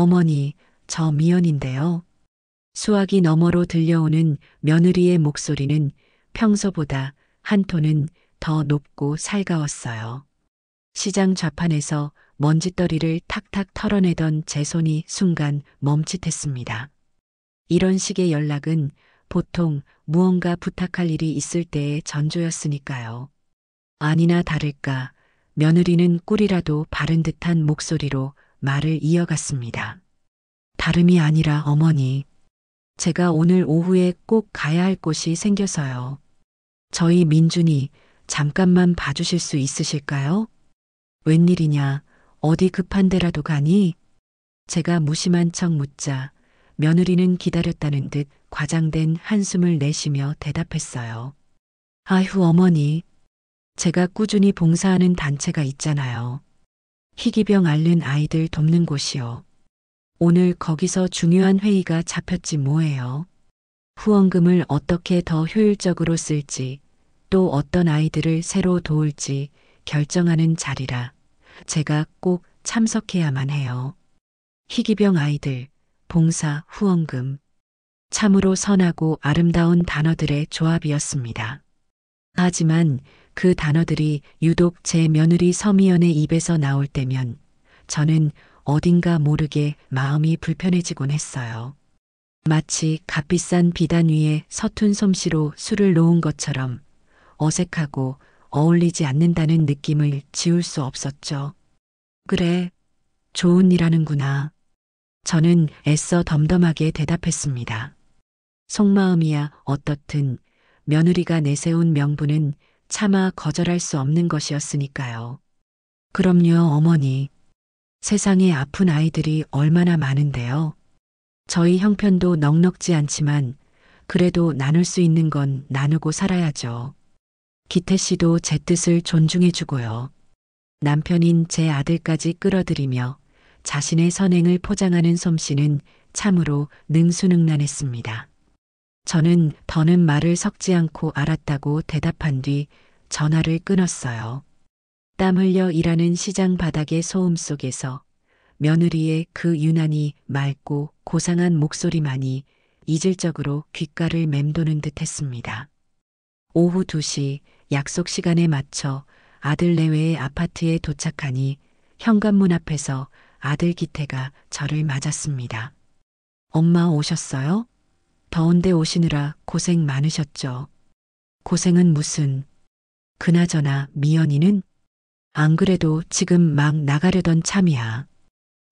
어머니, 저 미연인데요. 수화기 너머로 들려오는 며느리의 목소리는 평소보다 한 톤은 더 높고 살가웠어요. 시장 좌판에서 먼지떨이를 탁탁 털어내던 제 손이 순간 멈칫했습니다. 이런 식의 연락은 보통 무언가 부탁할 일이 있을 때의 전조였으니까요. 아니나 다를까 며느리는 꿀이라도 바른 듯한 목소리로 말을 이어갔습니다. 다름이 아니라 어머니, 제가 오늘 오후에 꼭 가야 할 곳이 생겨서요. 저희 민준이 잠깐만 봐주실 수 있으실까요? 웬일이냐, 어디 급한 데라도 가니? 제가 무심한 척 묻자 며느리는 기다렸다는 듯 과장된 한숨을 내쉬며 대답했어요. 아휴, 어머니. 제가 꾸준히 봉사하는 단체가 있잖아요. 희귀병 앓는 아이들 돕는 곳이요. 오늘 거기서 중요한 회의가 잡혔지 뭐예요. 후원금을 어떻게 더 효율적으로 쓸지, 또 어떤 아이들을 새로 도울지 결정하는 자리라 제가 꼭 참석해야만 해요. 희귀병 아이들, 봉사, 후원금. 참으로 선하고 아름다운 단어들의 조합이었습니다. 하지만 그 단어들이 유독 제 며느리 서미연의 입에서 나올 때면 저는 어딘가 모르게 마음이 불편해지곤 했어요. 마치 값비싼 비단 위에 서툰 솜씨로 술을 놓은 것처럼 어색하고 어울리지 않는다는 느낌을 지울 수 없었죠. 그래, 좋은 일 하는구나. 저는 애써 덤덤하게 대답했습니다. 속마음이야 어떻든 며느리가 내세운 명분은 차마 거절할 수 없는 것이었으니까요. 그럼요, 어머니. 세상에 아픈 아이들이 얼마나 많은데요. 저희 형편도 넉넉지 않지만 그래도 나눌 수 있는 건 나누고 살아야죠. 기태 씨도 제 뜻을 존중해주고요. 남편인 제 아들까지 끌어들이며 자신의 선행을 포장하는 솜씨는 참으로 능수능란했습니다. 저는 더는 말을 섞지 않고 알았다고 대답한 뒤 전화를 끊었어요. 땀 흘려 일하는 시장 바닥의 소음 속에서 며느리의 그 유난히 맑고 고상한 목소리만이 이질적으로 귓가를 맴도는 듯 했습니다. 오후 2시 약속 시간에 맞춰 아들 내외의 아파트에 도착하니 현관문 앞에서 아들 기태가 저를 맞았습니다. 엄마 오셨어요? 더운데 오시느라 고생 많으셨죠. 고생은 무슨. 그나저나 미연이는? 안 그래도 지금 막 나가려던 참이야.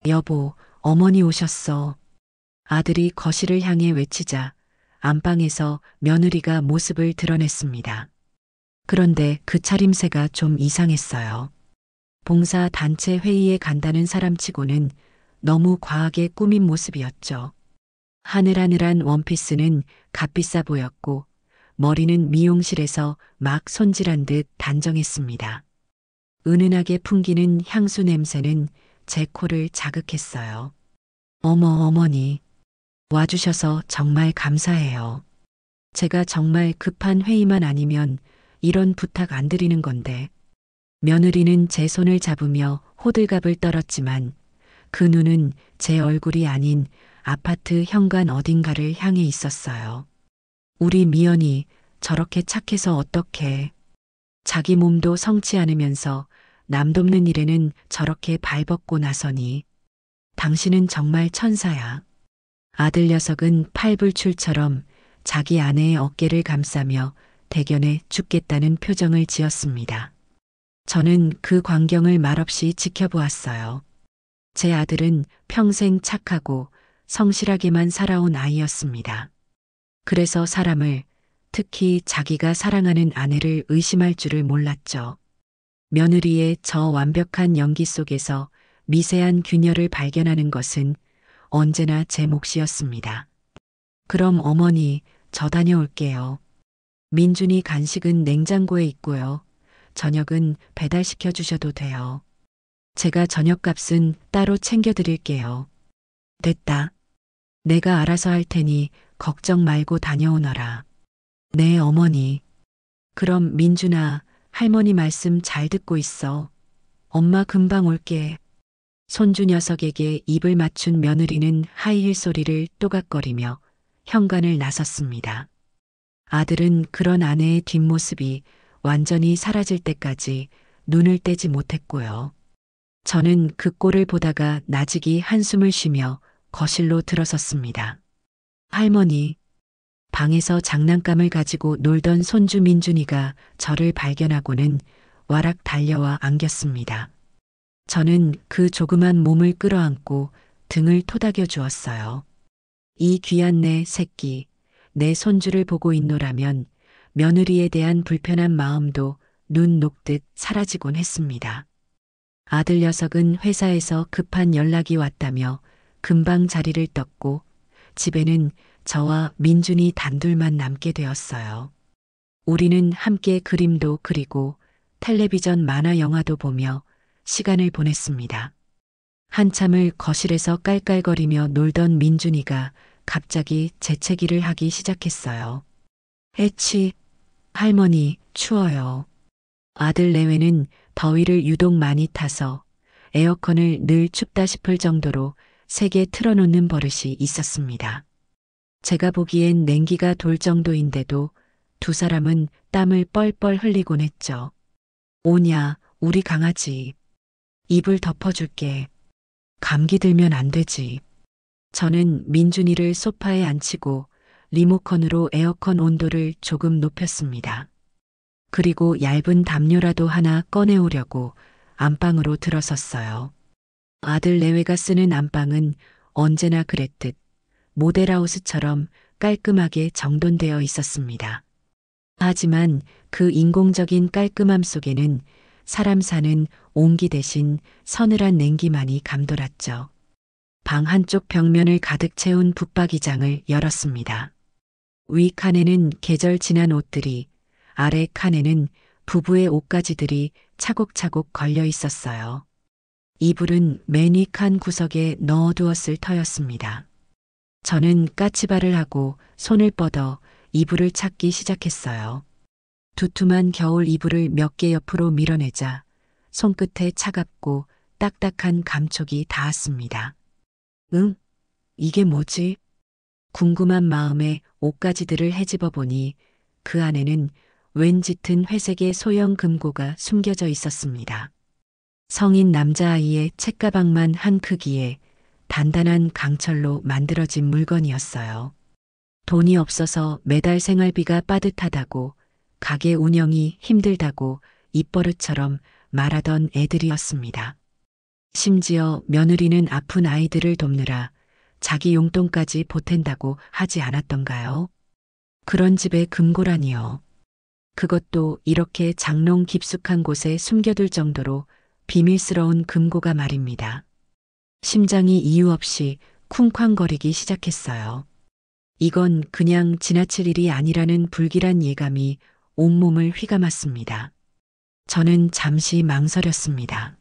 여보, 어머니 오셨어. 아들이 거실을 향해 외치자 안방에서 며느리가 모습을 드러냈습니다. 그런데 그 차림새가 좀 이상했어요. 봉사 단체 회의에 간다는 사람치고는 너무 과하게 꾸민 모습이었죠. 하늘하늘한 원피스는 값비싸 보였고 머리는 미용실에서 막 손질한 듯 단정했습니다. 은은하게 풍기는 향수 냄새는 제 코를 자극했어요. 어머, 어머니. 와주셔서 정말 감사해요. 제가 정말 급한 회의만 아니면 이런 부탁 안 드리는 건데. 며느리는 제 손을 잡으며 호들갑을 떨었지만 그 눈은 제 얼굴이 아닌 아파트 현관 어딘가를 향해 있었어요. 우리 미연이 저렇게 착해서 어떡해. 자기 몸도 성치 않으면서 남 돕는 일에는 저렇게 발벗고 나서니. 당신은 정말 천사야. 아들 녀석은 팔불출처럼 자기 아내의 어깨를 감싸며 대견해 죽겠다는 표정을 지었습니다. 저는 그 광경을 말없이 지켜보았어요. 제 아들은 평생 착하고 성실하게만 살아온 아이였습니다. 그래서 사람을, 특히 자기가 사랑하는 아내를 의심할 줄을 몰랐죠. 며느리의 저 완벽한 연기 속에서 미세한 균열을 발견하는 것은 언제나 제 몫이었습니다. 그럼 어머니, 저 다녀올게요. 민준이 간식은 냉장고에 있고요. 저녁은 배달시켜 주셔도 돼요. 제가 저녁값은 따로 챙겨드릴게요. 됐다. 내가 알아서 할 테니 걱정 말고 다녀오너라. 네, 어머니. 그럼 민준아, 할머니 말씀 잘 듣고 있어. 엄마 금방 올게. 손주 녀석에게 입을 맞춘 며느리는 하이힐 소리를 또각거리며 현관을 나섰습니다. 아들은 그런 아내의 뒷모습이 완전히 사라질 때까지 눈을 떼지 못했고요. 저는 그 꼴을 보다가 나직이 한숨을 쉬며 거실로 들어섰습니다. 할머니, 방에서 장난감을 가지고 놀던 손주 민준이가 저를 발견하고는 와락 달려와 안겼습니다. 저는 그 조그만 몸을 끌어안고 등을 토닥여 주었어요. 이 귀한 내 새끼, 내 손주를 보고 있노라면 며느리에 대한 불편한 마음도 눈 녹듯 사라지곤 했습니다. 아들 녀석은 회사에서 급한 연락이 왔다며 금방 자리를 떴고 집에는 저와 민준이 단둘만 남게 되었어요. 우리는 함께 그림도 그리고 텔레비전 만화 영화도 보며 시간을 보냈습니다. 한참을 거실에서 깔깔거리며 놀던 민준이가 갑자기 재채기를 하기 시작했어요. 에치, 할머니, 추워요. 아들 내외는 더위를 유독 많이 타서 에어컨을 늘 춥다 싶을 정도로 세게 틀어놓는 버릇이 있었습니다. 제가 보기엔 냉기가 돌 정도인데도 두 사람은 땀을 뻘뻘 흘리곤 했죠. 오냐, 우리 강아지. 이불 덮어줄게. 감기 들면 안 되지. 저는 민준이를 소파에 앉히고 리모컨으로 에어컨 온도를 조금 높였습니다. 그리고 얇은 담요라도 하나 꺼내오려고 안방으로 들어섰어요. 아들 내외가 쓰는 안방은 언제나 그랬듯 모델하우스처럼 깔끔하게 정돈되어 있었습니다. 하지만 그 인공적인 깔끔함 속에는 사람 사는 온기 대신 서늘한 냉기만이 감돌았죠. 방 한쪽 벽면을 가득 채운 붙박이장을 열었습니다. 위 칸에는 계절 지난 옷들이, 아래 칸에는 부부의 옷가지들이 차곡차곡 걸려 있었어요. 이불은 맨 위 칸 구석에 넣어두었을 터였습니다. 저는 까치발을 하고 손을 뻗어 이불을 찾기 시작했어요. 두툼한 겨울 이불을 몇 개 옆으로 밀어내자 손끝에 차갑고 딱딱한 감촉이 닿았습니다. 응? 이게 뭐지? 궁금한 마음에 옷가지들을 헤집어 보니 그 안에는 웬 짙은 회색의 소형 금고가 숨겨져 있었습니다. 성인 남자아이의 책가방만 한 크기에 단단한 강철로 만들어진 물건이었어요. 돈이 없어서 매달 생활비가 빠듯하다고 가게 운영이 힘들다고 입버릇처럼 말하던 애들이었습니다. 심지어 며느리는 아픈 아이들을 돕느라 자기 용돈까지 보탠다고 하지 않았던가요? 그런 집에 금고라니요. 그것도 이렇게 장롱 깊숙한 곳에 숨겨둘 정도로 비밀스러운 금고가 말입니다. 심장이 이유 없이 쿵쾅거리기 시작했어요. 이건 그냥 지나칠 일이 아니라는 불길한 예감이 온몸을 휘감았습니다. 저는 잠시 망설였습니다.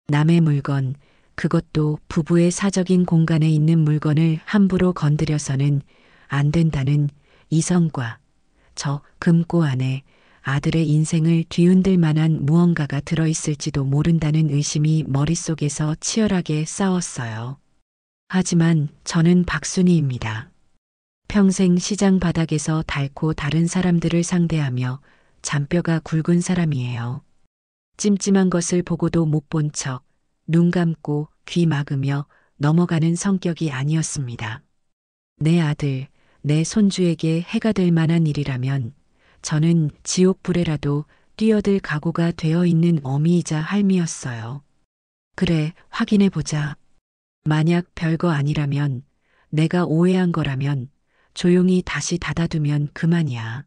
남의 물건, 그것도 부부의 사적인 공간에 있는 물건을 함부로 건드려서는 안 된다는 이성과 저 금고 안에 아들의 인생을 뒤흔들 만한 무언가가 들어있을지도 모른다는 의심이 머릿속에서 치열하게 싸웠어요. 하지만 저는 박순희입니다. 평생 시장 바닥에서 닳고 다른 사람들을 상대하며 잔뼈가 굵은 사람이에요. 찜찜한 것을 보고도 못 본 척, 눈 감고 귀 막으며 넘어가는 성격이 아니었습니다. 내 아들, 내 손주에게 해가 될 만한 일이라면 저는 지옥불에라도 뛰어들 각오가 되어 있는 어미이자 할미였어요. 그래, 확인해보자. 만약 별거 아니라면, 내가 오해한 거라면 조용히 다시 닫아두면 그만이야.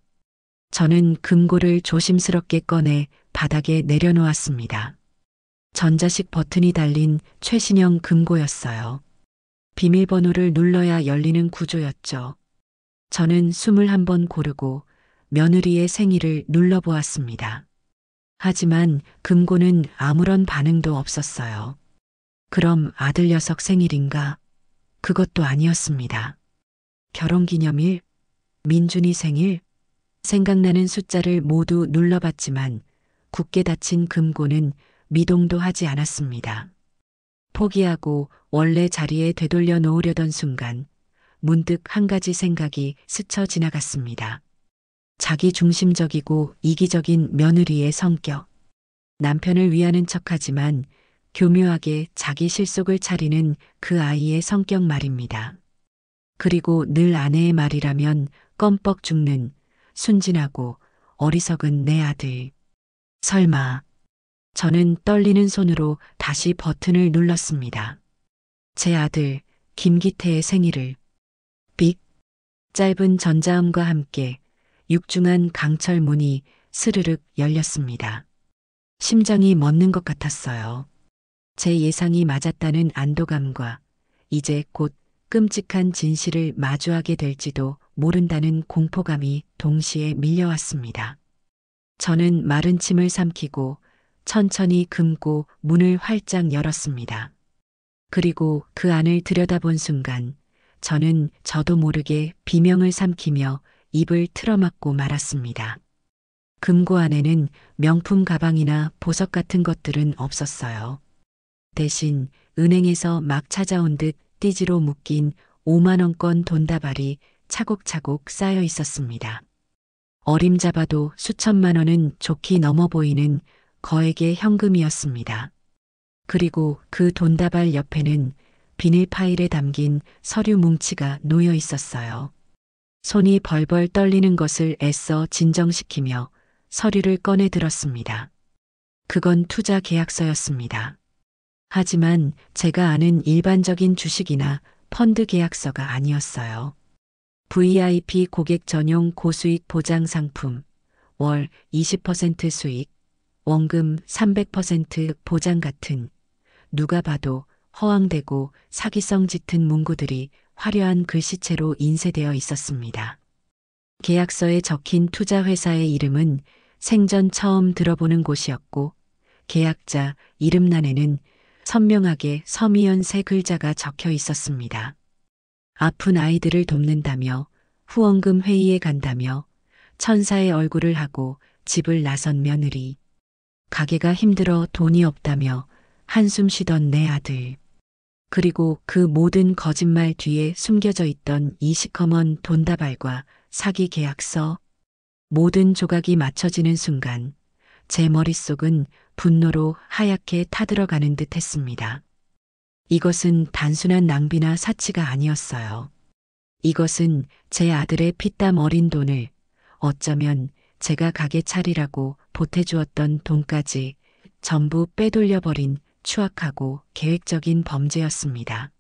저는 금고를 조심스럽게 꺼내 바닥에 내려놓았습니다. 전자식 버튼이 달린 최신형 금고였어요. 비밀번호를 눌러야 열리는 구조였죠. 저는 숨을 한번 고르고 며느리의 생일을 눌러보았습니다. 하지만 금고는 아무런 반응도 없었어요. 그럼 아들 녀석 생일인가? 그것도 아니었습니다. 결혼기념일? 민준이 생일? 생각나는 숫자를 모두 눌러봤지만 굳게 닫힌 금고는 미동도 하지 않았습니다. 포기하고 원래 자리에 되돌려 놓으려던 순간 문득 한 가지 생각이 스쳐 지나갔습니다. 자기 중심적이고 이기적인 며느리의 성격. 남편을 위하는 척하지만 교묘하게 자기 실속을 차리는 그 아이의 성격 말입니다. 그리고 늘 아내의 말이라면 껌뻑 죽는 순진하고 어리석은 내 아들. 설마. 저는 떨리는 손으로 다시 버튼을 눌렀습니다. 제 아들 김기태의 생일을 삑. 짧은 전자음과 함께 육중한 강철 문이 스르륵 열렸습니다. 심장이 멎는 것 같았어요. 제 예상이 맞았다는 안도감과 이제 곧 끔찍한 진실을 마주하게 될지도 모른다는 공포감이 동시에 밀려왔습니다. 저는 마른 침을 삼키고 천천히 금고 문을 활짝 열었습니다. 그리고 그 안을 들여다본 순간 저는 저도 모르게 비명을 삼키며 입을 틀어막고 말았습니다. 금고 안에는 명품 가방이나 보석 같은 것들은 없었어요. 대신 은행에서 막 찾아온 듯 띠지로 묶인 5만 원권 돈다발이 차곡차곡 쌓여 있었습니다. 어림잡아도 수천만 원은 좋게 넘어 보이는 거액의 현금이었습니다. 그리고 그 돈다발 옆에는 비닐 파일에 담긴 서류 뭉치가 놓여 있었어요. 손이 벌벌 떨리는 것을 애써 진정시키며 서류를 꺼내 들었습니다. 그건 투자 계약서였습니다. 하지만 제가 아는 일반적인 주식이나 펀드 계약서가 아니었어요. VIP 고객 전용 고수익 보장 상품, 월 20% 수익, 원금 300% 보장 같은 누가 봐도 허황되고 사기성 짙은 문구들이 화려한 글씨체로 인쇄되어 있었습니다. 계약서에 적힌 투자회사의 이름은 생전 처음 들어보는 곳이었고 계약자 이름란에는 선명하게 서미연 세 글자가 적혀 있었습니다. 아픈 아이들을 돕는다며 후원금 회의에 간다며 천사의 얼굴을 하고 집을 나선 며느리. 가게가 힘들어 돈이 없다며 한숨 쉬던 내 아들. 그리고 그 모든 거짓말 뒤에 숨겨져 있던 이 시커먼 돈다발과 사기 계약서. 모든 조각이 맞춰지는 순간 제 머릿속은 분노로 하얗게 타들어가는 듯 했습니다. 이것은 단순한 낭비나 사치가 아니었어요. 이것은 제 아들의 피땀 어린 돈을 어쩌면 제가 가게 차리라고 보태주었던 돈까지 전부 빼돌려버린 추악하고 계획적인 범죄였습니다.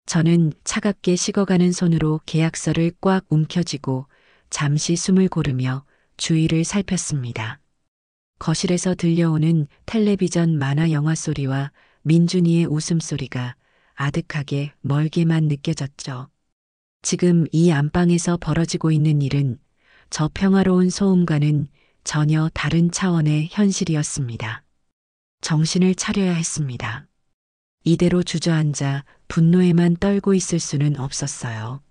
저는 차갑게 식어가는 손으로 계약서를 꽉 움켜쥐고 잠시 숨을 고르며 주위를 살폈습니다. 거실에서 들려오는 텔레비전 만화 영화 소리와 민준이의 웃음소리가 아득하게 멀게만 느껴졌죠. 지금 이 안방에서 벌어지고 있는 일은 저 평화로운 소음과는 전혀 다른 차원의 현실이었습니다. 정신을 차려야 했습니다. 이대로 주저앉아 분노에만 떨고 있을 수는 없었어요.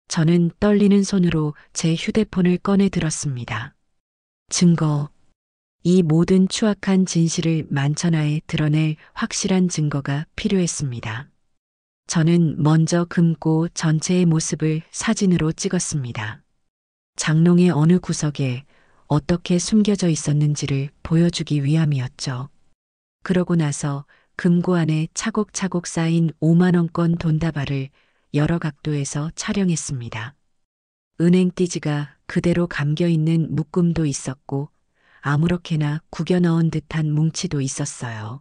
저는 떨리는 손으로 제 휴대폰을 꺼내 들었습니다. 증거. 이 모든 추악한 진실을 만천하에 드러낼 확실한 증거가 필요했습니다. 저는 먼저 금고 전체의 모습을 사진으로 찍었습니다. 장롱의 어느 구석에 어떻게 숨겨져 있었는지를 보여주기 위함이었죠. 그러고 나서 금고 안에 차곡차곡 쌓인 5만 원권 돈다발을 여러 각도에서 촬영했습니다. 은행 띠지가 그대로 감겨있는 묶음도 있었고 아무렇게나 구겨 넣은 듯한 뭉치도 있었어요.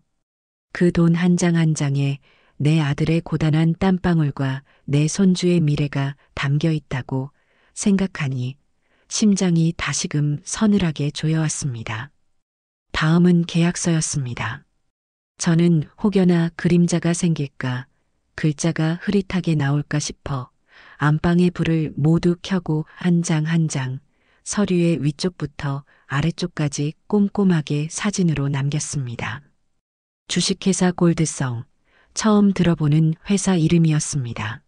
그 돈 한 장 한 장에 내 아들의 고단한 땀방울과 내 손주의 미래가 담겨 있다고 생각하니 심장이 다시금 서늘하게 조여왔습니다. 다음은 계약서였습니다. 저는 혹여나 그림자가 생길까, 글자가 흐릿하게 나올까 싶어 안방의 불을 모두 켜고 한 장 한 장 서류의 위쪽부터 아래쪽까지 꼼꼼하게 사진으로 남겼습니다. 주식회사 골드성, 처음 들어보는 회사 이름이었습니다.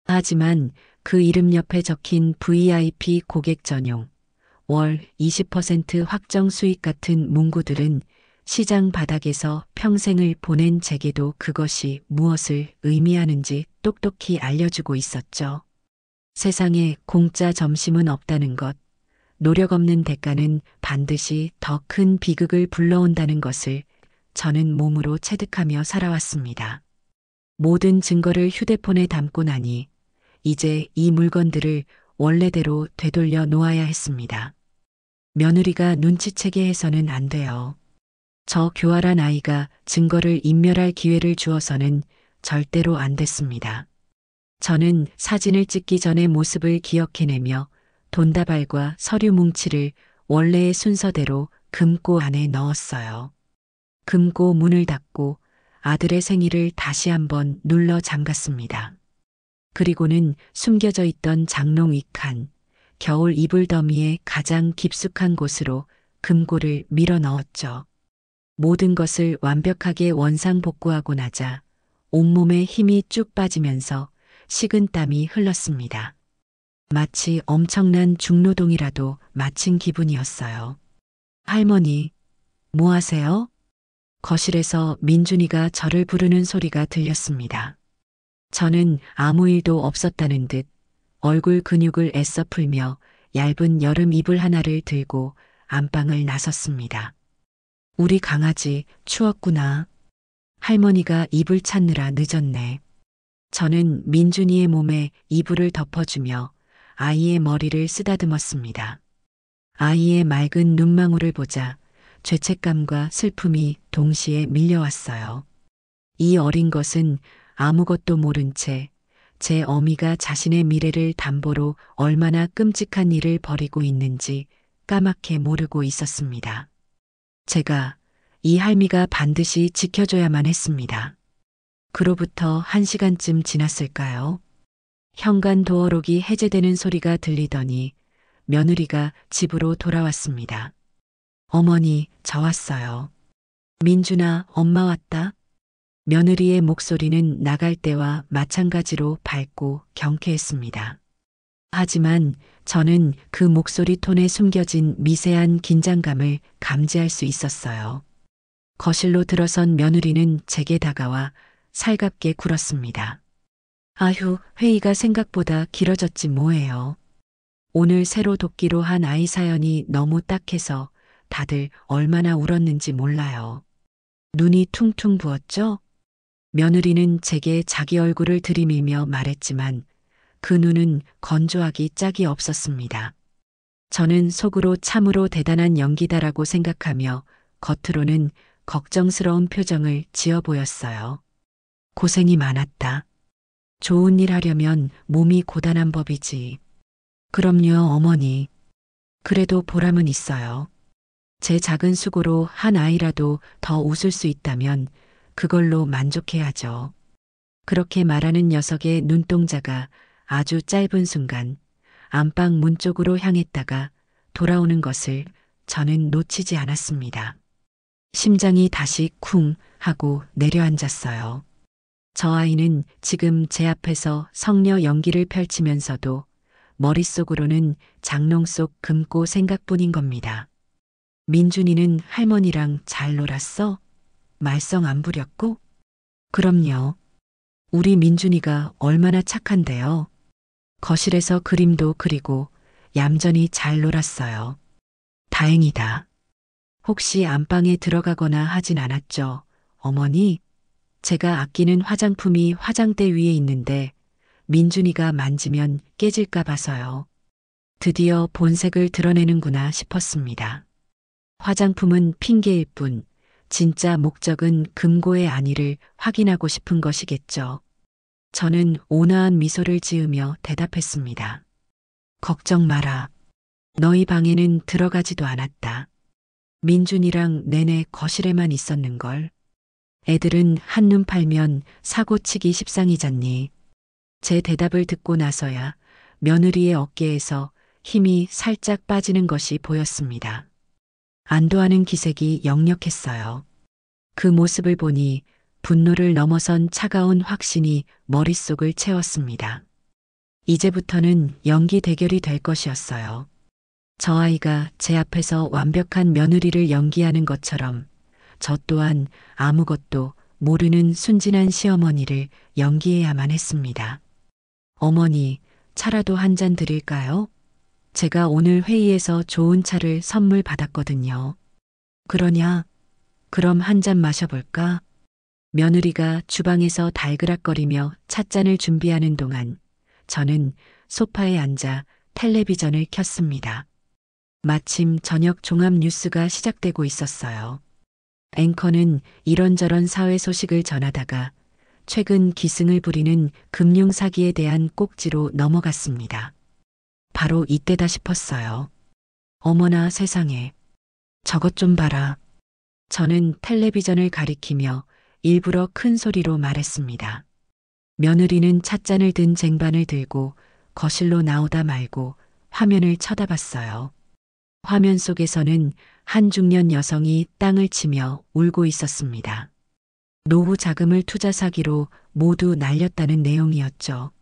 하지만 그 이름 옆에 적힌 VIP 고객 전용, 월 20% 확정 수익 같은 문구들은 시장 바닥에서 평생을 보낸 제게도 그것이 무엇을 의미하는지 똑똑히 알려주고 있었죠. 세상에 공짜 점심은 없다는 것, 노력 없는 대가는 반드시 더 큰 비극을 불러온다는 것을 저는 몸으로 체득하며 살아왔습니다. 모든 증거를 휴대폰에 담고 나니 이제 이 물건들을 원래대로 되돌려 놓아야 했습니다. 며느리가 눈치채게 해서는 안 돼요. 저 교활한 아이가 증거를 인멸할 기회를 주어서는 절대로 안 됐습니다. 저는 사진을 찍기 전의 모습을 기억해내며 돈다발과 서류 뭉치를 원래의 순서대로 금고 안에 넣었어요. 금고 문을 닫고 아들의 생일을 다시 한번 눌러 잠갔습니다. 그리고는 숨겨져 있던 장롱 위칸, 겨울 이불 더미의 가장 깊숙한 곳으로 금고를 밀어 넣었죠. 모든 것을 완벽하게 원상복구하고 나자 온몸에 힘이 쭉 빠지면서 식은 땀이 흘렀습니다. 마치 엄청난 중노동이라도 마친 기분이었어요. 할머니, 뭐 하세요? 거실에서 민준이가 저를 부르는 소리가 들렸습니다. 저는 아무 일도 없었다는 듯 얼굴 근육을 애써 풀며 얇은 여름 이불 하나를 들고 안방을 나섰습니다. 우리 강아지 추웠구나. 할머니가 이불 찾느라 늦었네. 저는 민준이의 몸에 이불을 덮어주며 아이의 머리를 쓰다듬었습니다. 아이의 맑은 눈망울을 보자 죄책감과 슬픔이 동시에 밀려왔어요. 이 어린 것은 아무것도 모른 채 제 어미가 자신의 미래를 담보로 얼마나 끔찍한 일을 벌이고 있는지 까맣게 모르고 있었습니다. 제가 이 할미가 반드시 지켜줘야만 했습니다. 그로부터 1시간쯤 지났을까요? 현관 도어록이 해제되는 소리가 들리더니 며느리가 집으로 돌아왔습니다. 어머니, 저 왔어요. 민준아, 엄마 왔다. 며느리의 목소리는 나갈 때와 마찬가지로 밝고 경쾌했습니다. 하지만 저는 그 목소리 톤에 숨겨진 미세한 긴장감을 감지할 수 있었어요. 거실로 들어선 며느리는 제게 다가와 살갑게 굴었습니다. 아휴, 회의가 생각보다 길어졌지 뭐예요. 오늘 새로 돕기로 한 아이 사연이 너무 딱해서 다들 얼마나 울었는지 몰라요. 눈이 퉁퉁 부었죠? 며느리는 제게 자기 얼굴을 들이밀며 말했지만 그 눈은 건조하기 짝이 없었습니다. 저는 속으로 참으로 대단한 연기다라고 생각하며 겉으로는 걱정스러운 표정을 지어 보였어요. 고생이 많았다. 좋은 일 하려면 몸이 고단한 법이지. 그럼요, 어머니. 그래도 보람은 있어요. 제 작은 수고로 한 아이라도 더 웃을 수 있다면 그걸로 만족해야죠. 그렇게 말하는 녀석의 눈동자가 아주 짧은 순간 안방 문 쪽으로 향했다가 돌아오는 것을 저는 놓치지 않았습니다. 심장이 다시 쿵 하고 내려앉았어요. 저 아이는 지금 제 앞에서 성녀 연기를 펼치면서도 머릿속으로는 장롱 속 금고 생각뿐인 겁니다. 민준이는 할머니랑 잘 놀았어? 말썽 안 부렸고? 그럼요. 우리 민준이가 얼마나 착한데요. 거실에서 그림도 그리고 얌전히 잘 놀았어요. 다행이다. 혹시 안방에 들어가거나 하진 않았죠, 어머니? 제가 아끼는 화장품이 화장대 위에 있는데 민준이가 만지면 깨질까 봐서요. 드디어 본색을 드러내는구나 싶었습니다. 화장품은 핑계일 뿐 진짜 목적은 금고의 안위를 확인하고 싶은 것이겠죠. 저는 온화한 미소를 지으며 대답했습니다. 걱정 마라. 너희 방에는 들어가지도 않았다. 민준이랑 내내 거실에만 있었는걸. 애들은 한눈 팔면 사고치기 십상이잖니. 제 대답을 듣고 나서야 며느리의 어깨에서 힘이 살짝 빠지는 것이 보였습니다. 안도하는 기색이 역력했어요. 그 모습을 보니 분노를 넘어선 차가운 확신이 머릿속을 채웠습니다. 이제부터는 연기 대결이 될 것이었어요. 저 아이가 제 앞에서 완벽한 며느리를 연기하는 것처럼 저 또한 아무것도 모르는 순진한 시어머니를 연기해야만 했습니다. 어머니, 차라도 한 잔 드릴까요? 제가 오늘 회의에서 좋은 차를 선물 받았거든요. 그러냐? 그럼 한 잔 마셔볼까? 며느리가 주방에서 달그락거리며 찻잔을 준비하는 동안 저는 소파에 앉아 텔레비전을 켰습니다. 마침 저녁 종합 뉴스가 시작되고 있었어요. 앵커는 이런저런 사회 소식을 전하다가 최근 기승을 부리는 금융 사기에 대한 꼭지로 넘어갔습니다. 바로 이때다 싶었어요. 어머나 세상에. 저것 좀 봐라. 저는 텔레비전을 가리키며 일부러 큰 소리로 말했습니다. 며느리는 찻잔을 든 쟁반을 들고 거실로 나오다 말고 화면을 쳐다봤어요. 화면 속에서는 한 중년 여성이 땅을 치며 울고 있었습니다. 노후 자금을 투자 사기로 모두 날렸다는 내용이었죠.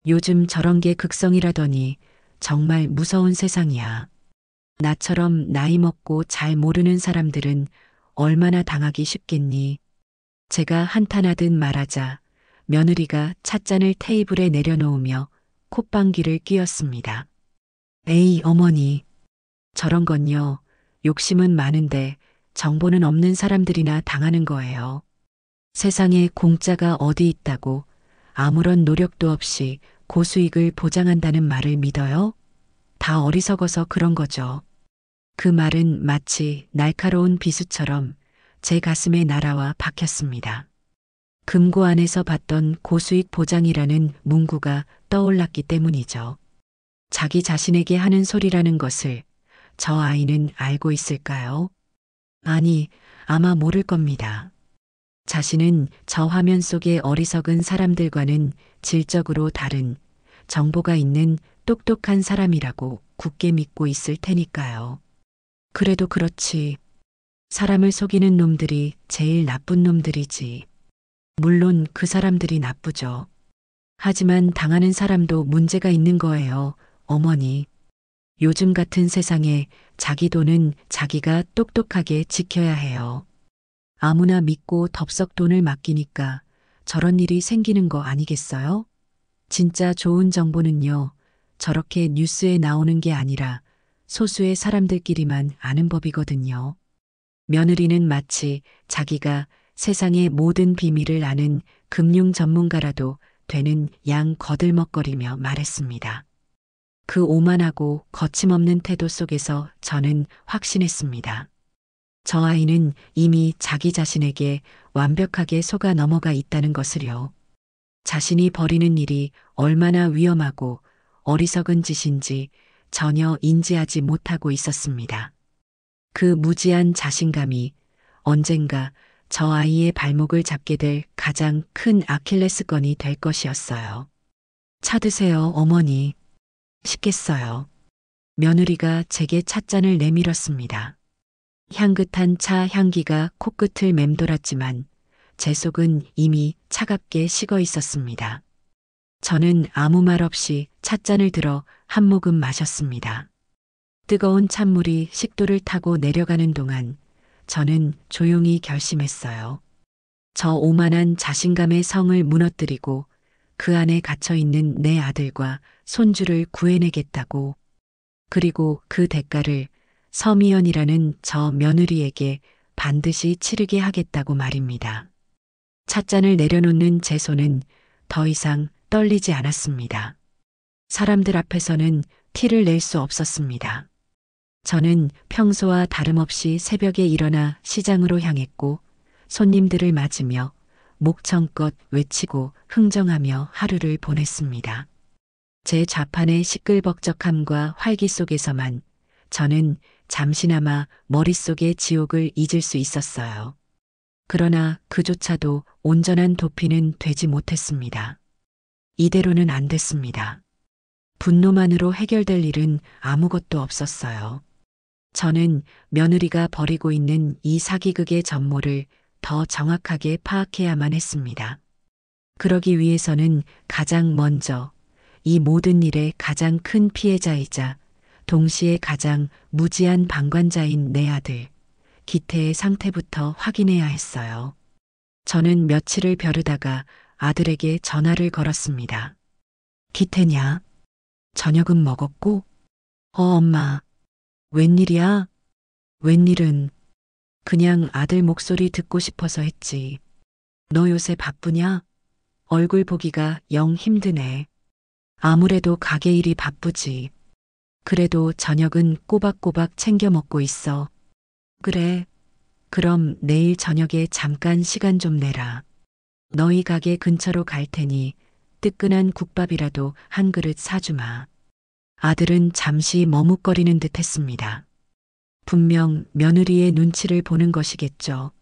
요즘 저런 게 극성이라더니 정말 무서운 세상이야. 나처럼 나이 먹고 잘 모르는 사람들은 얼마나 당하기 쉽겠니? 제가 한탄하듯 말하자 며느리가 찻잔을 테이블에 내려놓으며 콧방귀를 뀌었습니다. 에이 어머니, 저런 건요. 욕심은 많은데 정보는 없는 사람들이나 당하는 거예요. 세상에 공짜가 어디 있다고 아무런 노력도 없이 고수익을 보장한다는 말을 믿어요? 다 어리석어서 그런 거죠. 그 말은 마치 날카로운 비수처럼 제 가슴에 날아와 박혔습니다. 금고 안에서 봤던 고수익 보장이라는 문구가 떠올랐기 때문이죠. 자기 자신에게 하는 소리라는 것을 저 아이는 알고 있을까요? 아니, 아마 모를 겁니다. 자신은 저 화면 속의 어리석은 사람들과는 질적으로 다른 정보가 있는 똑똑한 사람이라고 굳게 믿고 있을 테니까요. 그래도 그렇지. 사람을 속이는 놈들이 제일 나쁜 놈들이지. 물론 그 사람들이 나쁘죠. 하지만 당하는 사람도 문제가 있는 거예요, 어머니. 요즘 같은 세상에 자기 돈은 자기가 똑똑하게 지켜야 해요. 아무나 믿고 덥석 돈을 맡기니까 저런 일이 생기는 거 아니겠어요? 진짜 좋은 정보는요, 저렇게 뉴스에 나오는 게 아니라 소수의 사람들끼리만 아는 법이거든요. 며느리는 마치 자기가 세상의 모든 비밀을 아는 금융 전문가라도 되는 양 거들먹거리며 말했습니다. 그 오만하고 거침없는 태도 속에서 저는 확신했습니다. 저 아이는 이미 자기 자신에게 완벽하게 속아 넘어가 있다는 것을요. 자신이 벌이는 일이 얼마나 위험하고 어리석은 짓인지 전혀 인지하지 못하고 있었습니다. 그 무지한 자신감이 언젠가 저 아이의 발목을 잡게 될 가장 큰 아킬레스건이 될 것이었어요. 차 드세요, 어머니. 식겠어요. 며느리가 제게 찻잔을 내밀었습니다. 향긋한 차 향기가 코끝을 맴돌았지만 제 속은 이미 차갑게 식어 있었습니다. 저는 아무 말 없이 찻잔을 들어 한 모금 마셨습니다. 뜨거운 찬물이 식도를 타고 내려가는 동안 저는 조용히 결심했어요. 저 오만한 자신감의 성을 무너뜨리고 그 안에 갇혀 있는 내 아들과 손주를 구해내겠다고. 그리고 그 대가를 서미연이라는 저 며느리에게 반드시 치르게 하겠다고 말입니다. 찻잔을 내려놓는 제 손은 더 이상 떨리지 않았습니다. 사람들 앞에서는 티를 낼 수 없었습니다. 저는 평소와 다름없이 새벽에 일어나 시장으로 향했고 손님들을 맞으며 목청껏 외치고 흥정하며 하루를 보냈습니다. 제 좌판의 시끌벅적함과 활기 속에서만 저는 잠시나마 머릿속의 지옥을 잊을 수 있었어요. 그러나 그조차도 온전한 도피는 되지 못했습니다. 이대로는 안 됐습니다. 분노만으로 해결될 일은 아무것도 없었어요. 저는 며느리가 벌이고 있는 이 사기극의 전모를 더 정확하게 파악해야만 했습니다. 그러기 위해서는 가장 먼저 이 모든 일의 가장 큰 피해자이자 동시에 가장 무지한 방관자인 내 아들, 기태의 상태부터 확인해야 했어요. 저는 며칠을 벼르다가 아들에게 전화를 걸었습니다. 기태냐? 저녁은 먹었고? 엄마. 웬일이야? 웬일은? 그냥 아들 목소리 듣고 싶어서 했지. 너 요새 바쁘냐? 얼굴 보기가 영 힘드네. 아무래도 가게 일이 바쁘지. 그래도 저녁은 꼬박꼬박 챙겨 먹고 있어. 그래. 그럼 내일 저녁에 잠깐 시간 좀 내라. 너희 가게 근처로 갈 테니 뜨끈한 국밥이라도 한 그릇 사주마. 아들은 잠시 머뭇거리는 듯 했습니다. 분명 며느리의 눈치를 보는 것이겠죠.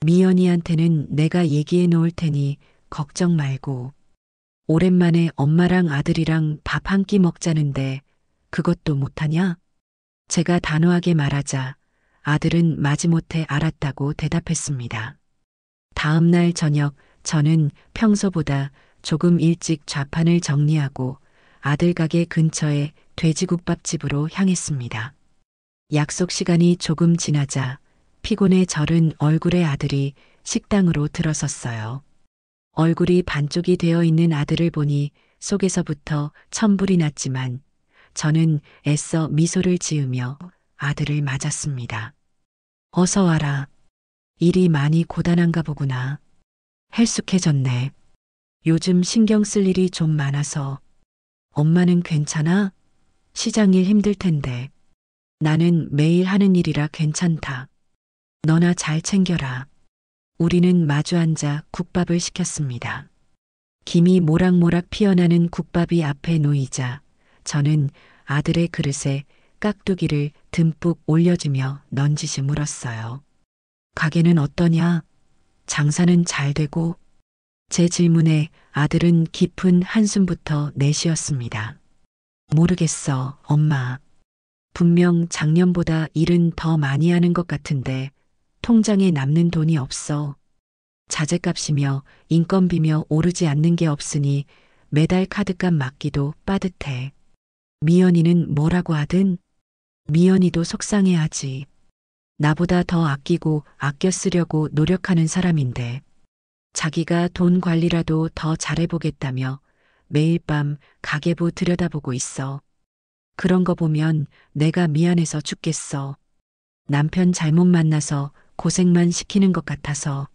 미연이한테는 내가 얘기해 놓을 테니 걱정 말고. 오랜만에 엄마랑 아들이랑 밥 한 끼 먹자는데 그것도 못하냐? 제가 단호하게 말하자 아들은 마지못해 알았다고 대답했습니다. 다음 날 저녁 저는 평소보다 조금 일찍 좌판을 정리하고 아들 가게 근처의 돼지국밥집으로 향했습니다. 약속 시간이 조금 지나자 피곤에 절은 얼굴의 아들이 식당으로 들어섰어요. 얼굴이 반쪽이 되어 있는 아들을 보니 속에서부터 천불이 났지만 저는 애써 미소를 지으며 아들을 맞았습니다. 어서 와라. 일이 많이 고단한가 보구나. 헬쑥해졌네. 요즘 신경 쓸 일이 좀 많아서. 엄마는 괜찮아? 시장 일 힘들 텐데. 나는 매일 하는 일이라 괜찮다. 너나 잘 챙겨라. 우리는 마주 앉아 국밥을 시켰습니다. 김이 모락모락 피어나는 국밥이 앞에 놓이자 저는 아들의 그릇에 깍두기를 듬뿍 올려주며 넌지시 물었어요. 가게는 어떠냐? 장사는 잘 되고? 제 질문에 아들은 깊은 한숨부터 내쉬었습니다. 모르겠어, 엄마. 분명 작년보다 일은 더 많이 하는 것 같은데 통장에 남는 돈이 없어. 자재값이며 인건비며 오르지 않는 게 없으니 매달 카드값 맞기도 빠듯해. 미연이는 뭐라고 하든 미연이도 속상해하지. 나보다 더 아끼고 아껴 쓰려고 노력하는 사람인데 자기가 돈 관리라도 더 잘해보겠다며 매일 밤 가계부 들여다보고 있어. 그런 거 보면 내가 미안해서 죽겠어. 남편 잘못 만나서 고생만 시키는 것 같아서.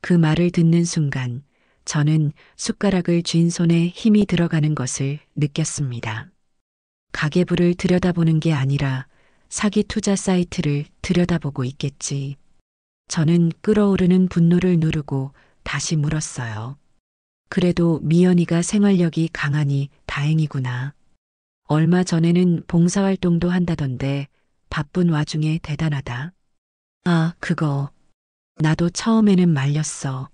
그 말을 듣는 순간 저는 숟가락을 쥔 손에 힘이 들어가는 것을 느꼈습니다. 가계부를 들여다보는 게 아니라 사기 투자 사이트를 들여다보고 있겠지. 저는 끓어오르는 분노를 누르고 다시 물었어요. 그래도 미연이가 생활력이 강하니 다행이구나. 얼마 전에는 봉사활동도 한다던데 바쁜 와중에 대단하다. 아, 그거. 나도 처음에는 말렸어.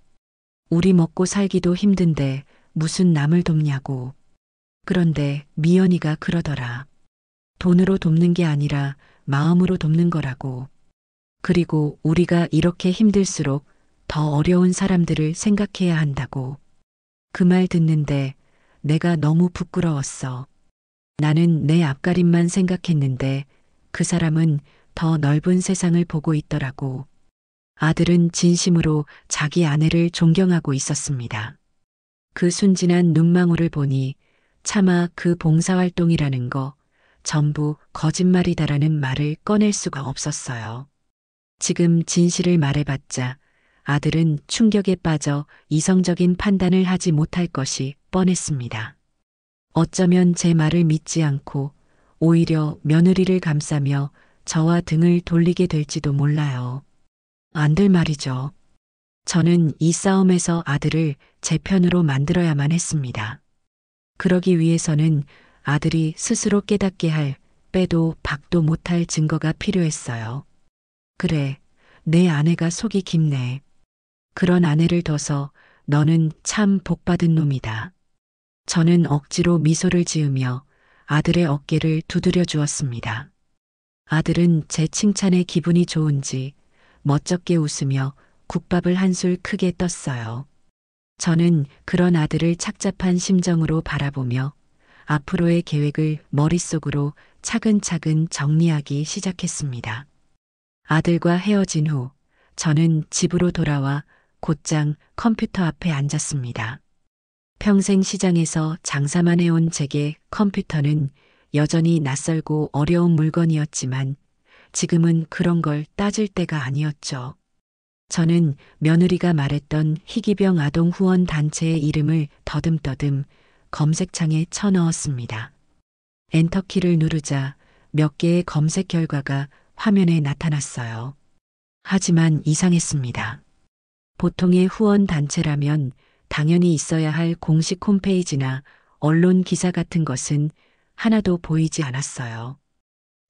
우리 먹고 살기도 힘든데 무슨 남을 돕냐고. 그런데 미연이가 그러더라. 돈으로 돕는 게 아니라 마음으로 돕는 거라고. 그리고 우리가 이렇게 힘들수록 더 어려운 사람들을 생각해야 한다고. 그 말 듣는데 내가 너무 부끄러웠어. 나는 내 앞가림만 생각했는데 그 사람은 더 넓은 세상을 보고 있더라고. 아들은 진심으로 자기 아내를 존경하고 있었습니다. 그 순진한 눈망울을 보니 차마 그 봉사활동이라는 거 전부 거짓말이다라는 말을 꺼낼 수가 없었어요. 지금 진실을 말해봤자 아들은 충격에 빠져 이성적인 판단을 하지 못할 것이 뻔했습니다. 어쩌면 제 말을 믿지 않고 오히려 며느리를 감싸며 저와 등을 돌리게 될지도 몰라요. 안 될 말이죠. 저는 이 싸움에서 아들을 제 편으로 만들어야만 했습니다. 그러기 위해서는 아들이 스스로 깨닫게 할 빼도 박도 못할 증거가 필요했어요. 그래, 내 아내가 속이 깊네. 그런 아내를 둬서 너는 참 복받은 놈이다. 저는 억지로 미소를 지으며 아들의 어깨를 두드려 주었습니다. 아들은 제 칭찬에 기분이 좋은지 멋쩍게 웃으며 국밥을 한술 크게 떴어요. 저는 그런 아들을 착잡한 심정으로 바라보며 앞으로의 계획을 머릿속으로 차근차근 정리하기 시작했습니다. 아들과 헤어진 후 저는 집으로 돌아와 곧장 컴퓨터 앞에 앉았습니다. 평생 시장에서 장사만 해온 제게 컴퓨터는 여전히 낯설고 어려운 물건이었지만 지금은 그런 걸 따질 때가 아니었죠. 저는 며느리가 말했던 희귀병 아동 후원 단체의 이름을 더듬더듬 검색창에 쳐넣었습니다. 엔터키를 누르자 몇 개의 검색 결과가 화면에 나타났어요. 하지만 이상했습니다. 보통의 후원 단체라면 당연히 있어야 할 공식 홈페이지나 언론 기사 같은 것은 하나도 보이지 않았어요.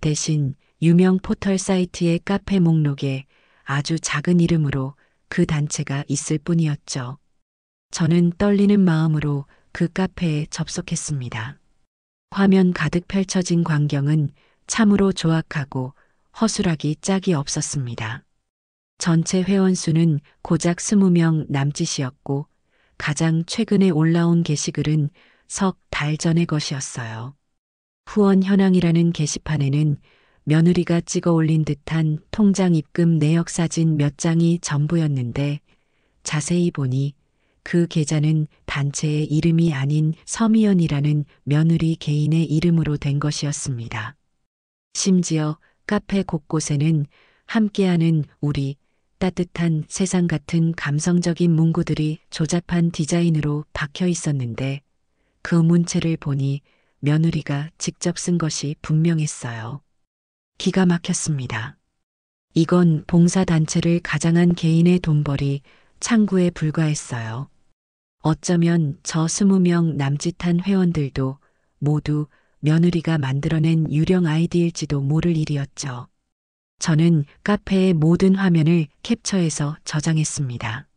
대신 유명 포털 사이트의 카페 목록에 아주 작은 이름으로 그 단체가 있을 뿐이었죠. 저는 떨리는 마음으로 그 카페에 접속했습니다. 화면 가득 펼쳐진 광경은 참으로 조악하고 허술하기 짝이 없었습니다. 전체 회원수는 고작 20명 남짓이었고 가장 최근에 올라온 게시글은 석 달 전의 것이었어요. 후원 현황이라는 게시판에는 며느리가 찍어 올린 듯한 통장 입금 내역 사진 몇 장이 전부였는데 자세히 보니 그 계좌는 단체의 이름이 아닌 서미연이라는 며느리 개인의 이름으로 된 것이었습니다. 심지어 카페 곳곳에는 함께하는 우리, 따뜻한 세상 같은 감성적인 문구들이 조잡한 디자인으로 박혀 있었는데 그 문체를 보니 며느리가 직접 쓴 것이 분명했어요. 기가 막혔습니다. 이건 봉사단체를 가장한 개인의 돈벌이 창구에 불과했어요. 어쩌면 저 20명 남짓한 회원들도 모두 며느리가 만들어낸 유령 아이디일지도 모를 일이었죠. 저는 카페의 모든 화면을 캡처해서 저장했습니다.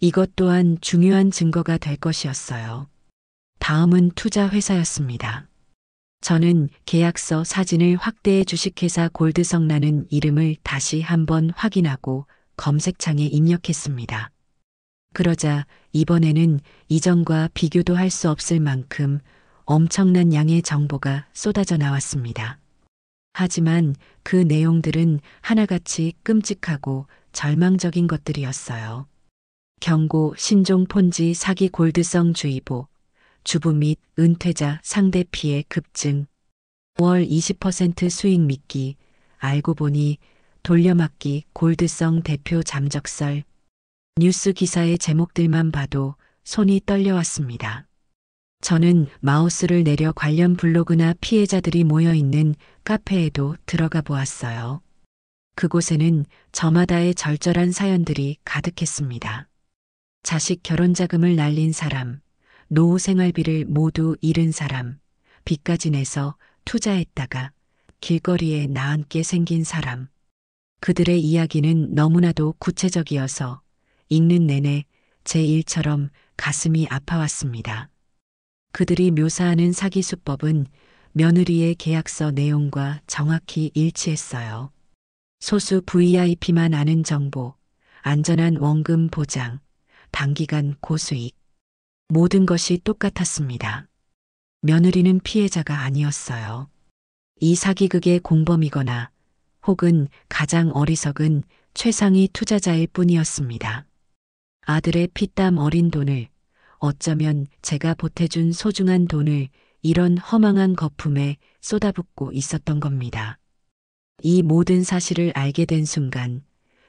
이것 또한 중요한 증거가 될 것이었어요. 다음은 투자 회사였습니다. 저는 계약서 사진을 확대해 주식회사 골드성라는 이름을 다시 한번 확인하고 검색창에 입력했습니다. 그러자 이번에는 이전과 비교도 할 수 없을 만큼 엄청난 양의 정보가 쏟아져 나왔습니다. 하지만 그 내용들은 하나같이 끔찍하고 절망적인 것들이었어요. 경고 신종 폰지 사기 골드성 주의보, 주부 및 은퇴자 상대 피해 급증, 월 20% 수익 믿기, 알고 보니 돌려막기 골드성 대표 잠적설, 뉴스 기사의 제목들만 봐도 손이 떨려왔습니다. 저는 마우스를 내려 관련 블로그나 피해자들이 모여있는 카페에도 들어가 보았어요. 그곳에는 저마다의 절절한 사연들이 가득했습니다. 자식 결혼 자금을 날린 사람, 노후 생활비를 모두 잃은 사람, 빚까지 내서 투자했다가 길거리에 나앉게 생긴 사람. 그들의 이야기는 너무나도 구체적이어서 읽는 내내 제 일처럼 가슴이 아파왔습니다. 그들이 묘사하는 사기 수법은 며느리의 계약서 내용과 정확히 일치했어요. 소수 VIP만 아는 정보, 안전한 원금 보장, 단기간 고수익. 모든 것이 똑같았습니다. 며느리는 피해자가 아니었어요. 이 사기극의 공범이거나 혹은 가장 어리석은 최상위 투자자일 뿐이었습니다. 아들의 피땀 어린 돈을, 어쩌면 제가 보태준 소중한 돈을 이런 허망한 거품에 쏟아붓고 있었던 겁니다. 이 모든 사실을 알게 된 순간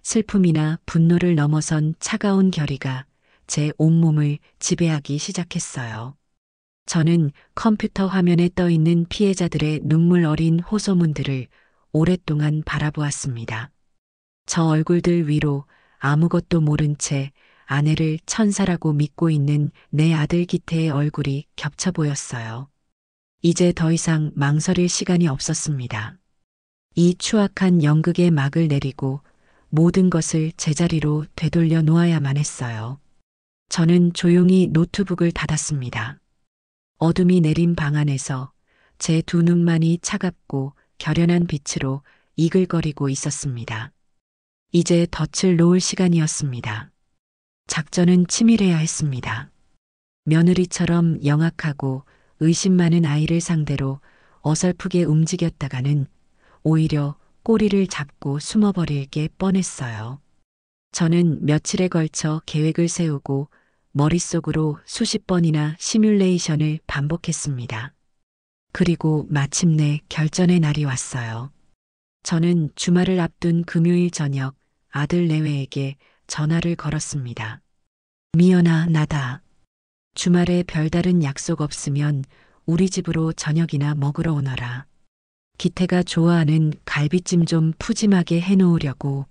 슬픔이나 분노를 넘어선 차가운 결의가 제 온몸을 지배하기 시작했어요. 저는 컴퓨터 화면에 떠 있는 피해자들의 눈물 어린 호소문들을 오랫동안 바라보았습니다. 저 얼굴들 위로 아무것도 모른 채 아내를 천사라고 믿고 있는 내 아들 기태의 얼굴이 겹쳐 보였어요. 이제 더 이상 망설일 시간이 없었습니다. 이 추악한 연극의 막을 내리고 모든 것을 제자리로 되돌려 놓아야만 했어요. 저는 조용히 노트북을 닫았습니다. 어둠이 내린 방 안에서 제 두 눈만이 차갑고 결연한 빛으로 이글거리고 있었습니다. 이제 덫을 놓을 시간이었습니다. 작전은 치밀해야 했습니다. 며느리처럼 영악하고 의심 많은 아이를 상대로 어설프게 움직였다가는 오히려 꼬리를 잡고 숨어버릴 게 뻔했어요. 저는 며칠에 걸쳐 계획을 세우고 머릿속으로 수십 번이나 시뮬레이션을 반복했습니다. 그리고 마침내 결전의 날이 왔어요. 저는 주말을 앞둔 금요일 저녁 아들 내외에게 전화를 걸었습니다. 미연아, 나다. 주말에 별다른 약속 없으면 우리 집으로 저녁이나 먹으러 오너라. 기태가 좋아하는 갈비찜 좀 푸짐하게 해놓으려고.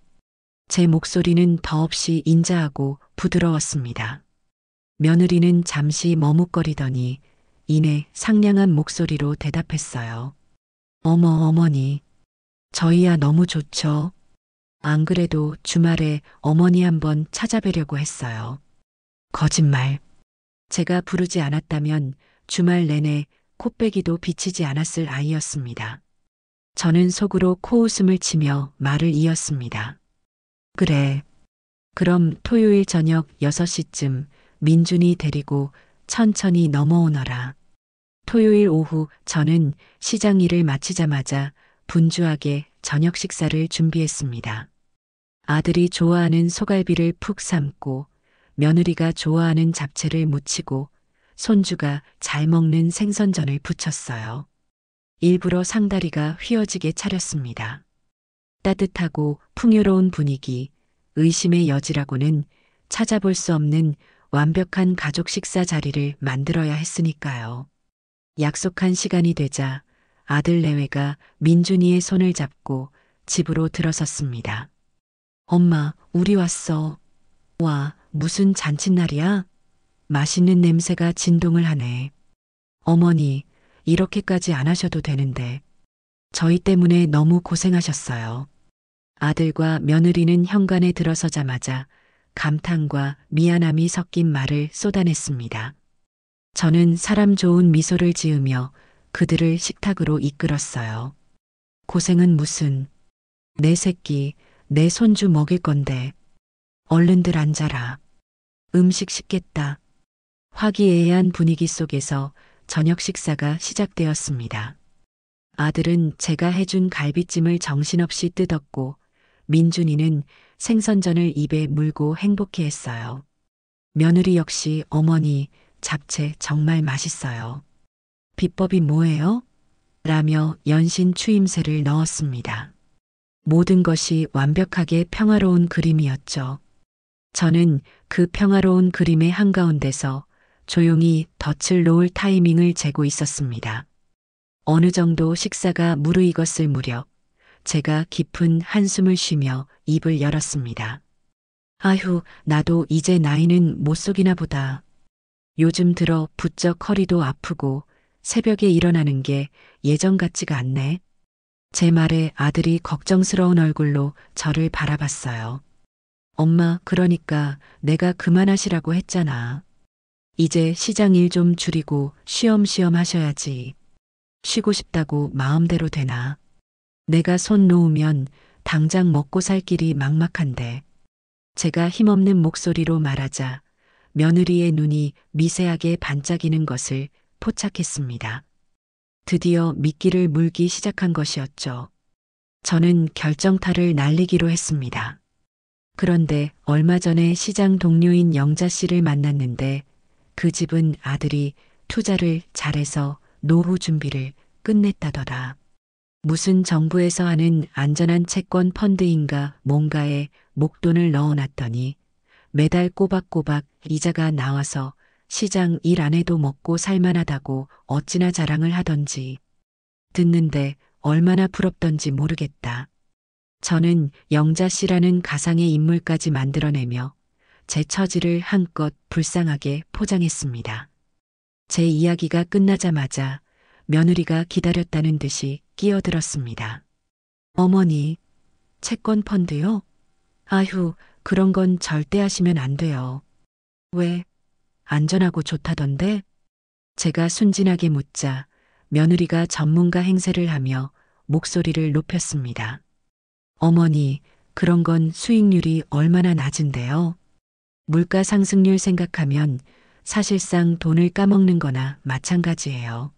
제 목소리는 더없이 인자하고 부드러웠습니다. 며느리는 잠시 머뭇거리더니 이내 상냥한 목소리로 대답했어요. 어머, 어머니. 저희야 너무 좋죠. 안 그래도 주말에 어머니 한번 찾아뵈려고 했어요. 거짓말. 제가 부르지 않았다면 주말 내내 코빼기도 비치지 않았을 아이였습니다. 저는 속으로 코웃음을 치며 말을 이었습니다. 그래. 그럼 토요일 저녁 6시쯤 민준이 데리고 천천히 넘어오너라. 토요일 오후 저는 시장 일을 마치자마자 분주하게 저녁 식사를 준비했습니다. 아들이 좋아하는 소갈비를 푹 삶고 며느리가 좋아하는 잡채를 무치고 손주가 잘 먹는 생선전을 부쳤어요. 일부러 상다리가 휘어지게 차렸습니다. 따뜻하고 풍요로운 분위기, 의심의 여지라고는 찾아볼 수 없는 완벽한 가족 식사 자리를 만들어야 했으니까요. 약속한 시간이 되자 아들 내외가 민준이의 손을 잡고 집으로 들어섰습니다. 엄마, 우리 왔어. 와, 무슨 잔칫날이야? 맛있는 냄새가 진동을 하네. 어머니, 이렇게까지 안 하셔도 되는데. 저희 때문에 너무 고생하셨어요. 아들과 며느리는 현관에 들어서자마자 감탄과 미안함이 섞인 말을 쏟아냈습니다. 저는 사람 좋은 미소를 지으며 그들을 식탁으로 이끌었어요. 고생은 무슨. 내 새끼, 내 손주 먹일 건데. 얼른들 앉아라. 음식 식겠다. 화기애애한 분위기 속에서 저녁 식사가 시작되었습니다. 아들은 제가 해준 갈비찜을 정신없이 뜯었고 민준이는 생선전을 입에 물고 행복해했어요. 며느리 역시 어머니, 잡채 정말 맛있어요. 비법이 뭐예요? 라며 연신 추임새를 넣었습니다. 모든 것이 완벽하게 평화로운 그림이었죠. 저는 그 평화로운 그림의 한가운데서 조용히 덫을 놓을 타이밍을 재고 있었습니다. 어느 정도 식사가 무르익었을 무렵 제가 깊은 한숨을 쉬며 입을 열었습니다. 아휴, 나도 이제 나이는 못 속이나 보다. 요즘 들어 부쩍 허리도 아프고 새벽에 일어나는 게 예전 같지가 않네. 제 말에 아들이 걱정스러운 얼굴로 저를 바라봤어요. 엄마, 그러니까 내가 그만하시라고 했잖아. 이제 시장 일 좀 줄이고 쉬엄쉬엄 하셔야지. 쉬고 싶다고 마음대로 되나? 내가 손 놓으면 당장 먹고 살 길이 막막한데. 제가 힘없는 목소리로 말하자 며느리의 눈이 미세하게 반짝이는 것을 포착했습니다. 드디어 미끼를 물기 시작한 것이었죠. 저는 결정타를 날리기로 했습니다. 그런데 얼마 전에 시장 동료인 영자 씨를 만났는데 그 집은 아들이 투자를 잘해서 노후 준비를 끝냈다더라. 무슨 정부에서 하는 안전한 채권 펀드인가 뭔가에 목돈을 넣어놨더니 매달 꼬박꼬박 이자가 나와서 시장 일 안 해도 먹고 살만하다고 어찌나 자랑을 하던지. 듣는데 얼마나 부럽던지 모르겠다. 저는 영자 씨라는 가상의 인물까지 만들어내며 제 처지를 한껏 불쌍하게 포장했습니다. 제 이야기가 끝나자마자 며느리가 기다렸다는 듯이 끼어들었습니다. 어머니, 채권 펀드요? 아휴, 그런 건 절대 하시면 안 돼요. 왜? 안전하고 좋다던데? 제가 순진하게 묻자 며느리가 전문가 행세를 하며 목소리를 높였습니다. 어머니, 그런 건 수익률이 얼마나 낮은데요? 물가 상승률 생각하면 사실상 돈을 까먹는 거나 마찬가지예요.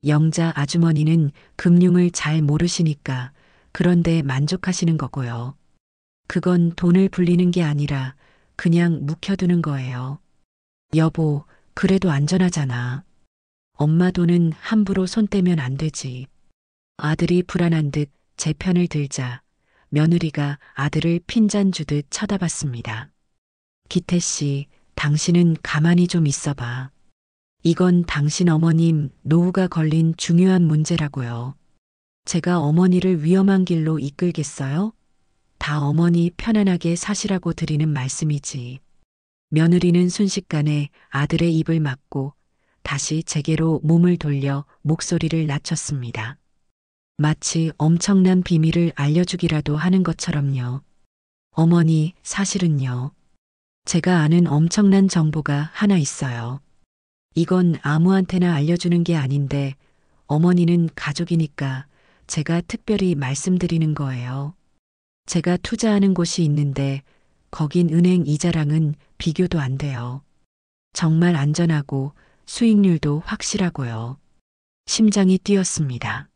영자 아주머니는 금융을 잘 모르시니까 그런데 만족하시는 거고요. 그건 돈을 불리는 게 아니라 그냥 묵혀두는 거예요. 여보, 그래도 안전하잖아. 엄마 돈은 함부로 손 떼면 안 되지. 아들이 불안한 듯 제 편을 들자 며느리가 아들을 핀잔 주듯 쳐다봤습니다. 기태 씨, 당신은 가만히 좀 있어봐. 이건 당신 어머님 노후가 걸린 중요한 문제라고요. 제가 어머니를 위험한 길로 이끌겠어요? 다 어머니 편안하게 사시라고 드리는 말씀이지. 며느리는 순식간에 아들의 입을 막고 다시 제게로 몸을 돌려 목소리를 낮췄습니다. 마치 엄청난 비밀을 알려주기라도 하는 것처럼요. 어머니, 사실은요. 제가 아는 엄청난 정보가 하나 있어요. 이건 아무한테나 알려주는 게 아닌데 어머니는 가족이니까 제가 특별히 말씀드리는 거예요. 제가 투자하는 곳이 있는데 거긴 은행 이자랑은 비교도 안 돼요. 정말 안전하고 수익률도 확실하고요. 심장이 뛰었습니다.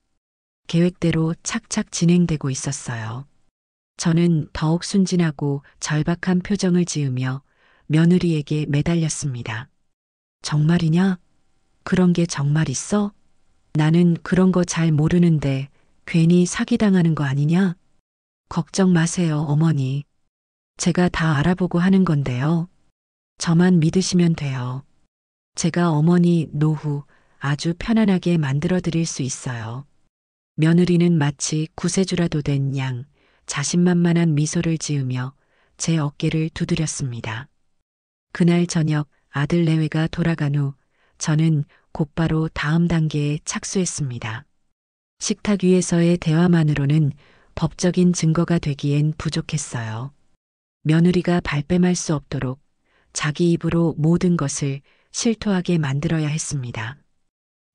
계획대로 착착 진행되고 있었어요. 저는 더욱 순진하고 절박한 표정을 지으며 며느리에게 매달렸습니다. 정말이냐? 그런 게 정말 있어? 나는 그런 거 잘 모르는데 괜히 사기당하는 거 아니냐? 걱정 마세요, 어머니. 제가 다 알아보고 하는 건데요. 저만 믿으시면 돼요. 제가 어머니 노후 아주 편안하게 만들어 드릴 수 있어요. 며느리는 마치 구세주라도 된 양 자신만만한 미소를 지으며 제 어깨를 두드렸습니다. 그날 저녁 아들 내외가 돌아간 후 저는 곧바로 다음 단계에 착수했습니다. 식탁 위에서의 대화만으로는 법적인 증거가 되기엔 부족했어요. 며느리가 발뺌할 수 없도록 자기 입으로 모든 것을 실토하게 만들어야 했습니다.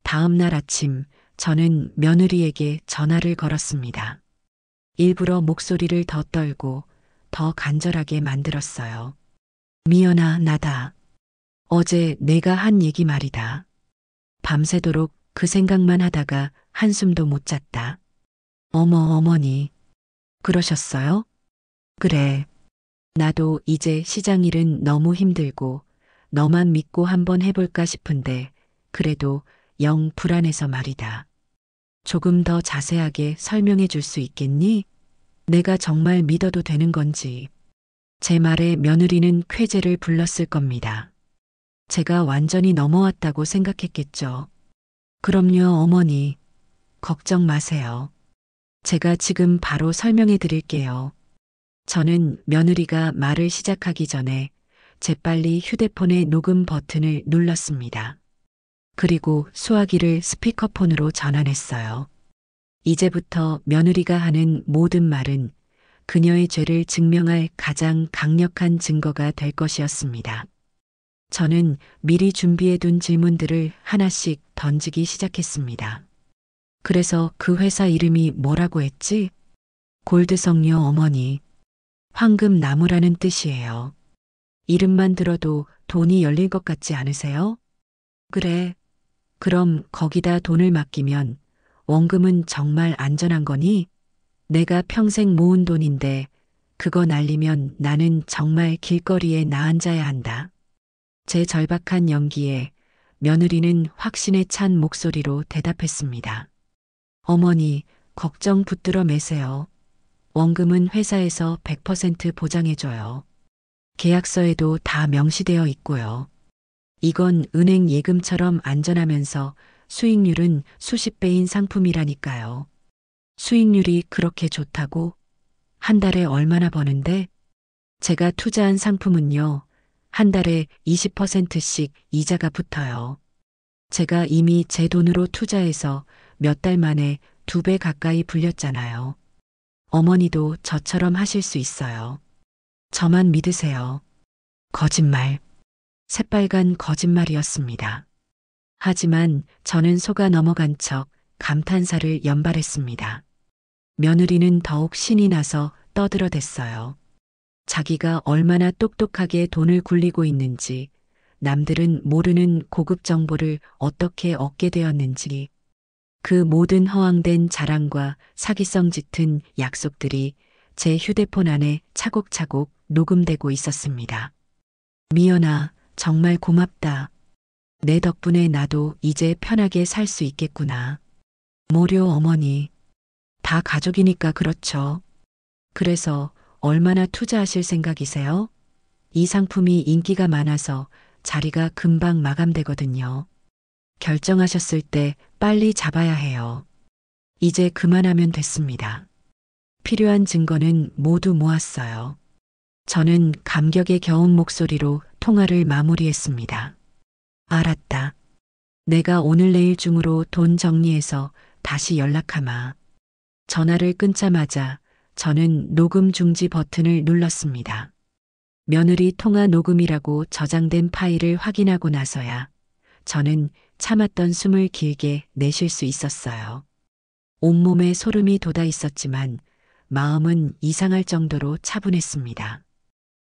다음 날 아침 저는 며느리에게 전화를 걸었습니다. 일부러 목소리를 더 떨고 더 간절하게 만들었어요. 미연아, 나다. 어제 내가 한 얘기 말이다. 밤새도록 그 생각만 하다가 한숨도 못 잤다. 어머, 어머니. 그러셨어요? 그래. 나도 이제 시장 일은 너무 힘들고 너만 믿고 한번 해볼까 싶은데 그래도 영 불안해서 말이다. 조금 더 자세하게 설명해 줄 수 있겠니? 내가 정말 믿어도 되는 건지. 제 말에 며느리는 쾌재를 불렀을 겁니다. 제가 완전히 넘어왔다고 생각했겠죠. 그럼요, 어머니. 걱정 마세요. 제가 지금 바로 설명해 드릴게요. 저는 며느리가 말을 시작하기 전에 재빨리 휴대폰의 녹음 버튼을 눌렀습니다. 그리고 수화기를 스피커폰으로 전환했어요. 이제부터 며느리가 하는 모든 말은 그녀의 죄를 증명할 가장 강력한 증거가 될 것이었습니다. 저는 미리 준비해둔 질문들을 하나씩 던지기 시작했습니다. 그래서 그 회사 이름이 뭐라고 했지? 골드성요, 어머니. 황금 나무라는 뜻이에요. 이름만 들어도 돈이 열릴 것 같지 않으세요? 그래. 그럼 거기다 돈을 맡기면 원금은 정말 안전한 거니? 내가 평생 모은 돈인데 그거 날리면 나는 정말 길거리에 나앉아야 한다. 제 절박한 연기에 며느리는 확신에 찬 목소리로 대답했습니다. 어머니, 걱정 붙들어 매세요. 원금은 회사에서 100% 보장해줘요. 계약서에도 다 명시되어 있고요. 이건 은행 예금처럼 안전하면서 수익률은 수십 배인 상품이라니까요. 수익률이 그렇게 좋다고? 한 달에 얼마나 버는데? 제가 투자한 상품은요, 한 달에 20%씩 이자가 붙어요. 제가 이미 제 돈으로 투자해서 몇 달 만에 2배 가까이 불렸잖아요. 어머니도 저처럼 하실 수 있어요. 저만 믿으세요. 거짓말. 새빨간 거짓말이었습니다. 하지만 저는 속아 넘어간 척 감탄사를 연발했습니다. 며느리는 더욱 신이 나서 떠들어댔어요. 자기가 얼마나 똑똑하게 돈을 굴리고 있는지, 남들은 모르는 고급 정보를 어떻게 얻게 되었는지, 그 모든 허황된 자랑과 사기성 짙은 약속들이 제 휴대폰 안에 차곡차곡 녹음되고 있었습니다. 미연아, 정말 고맙다. 내 덕분에 나도 이제 편하게 살 수 있겠구나. 모료 어머니. 다 가족이니까 그렇죠. 그래서 얼마나 투자하실 생각이세요? 이 상품이 인기가 많아서 자리가 금방 마감되거든요. 결정하셨을 때 빨리 잡아야 해요. 이제 그만하면 됐습니다. 필요한 증거는 모두 모았어요. 저는 감격에 겨운 목소리로 통화를 마무리했습니다. 알았다. 내가 오늘 내일 중으로 돈 정리해서 다시 연락하마. 전화를 끊자마자 저는 녹음 중지 버튼을 눌렀습니다. 며느리 통화 녹음이라고 저장된 파일을 확인하고 나서야 저는 참았던 숨을 길게 내쉴 수 있었어요. 온몸에 소름이 돋아 있었지만 마음은 이상할 정도로 차분했습니다.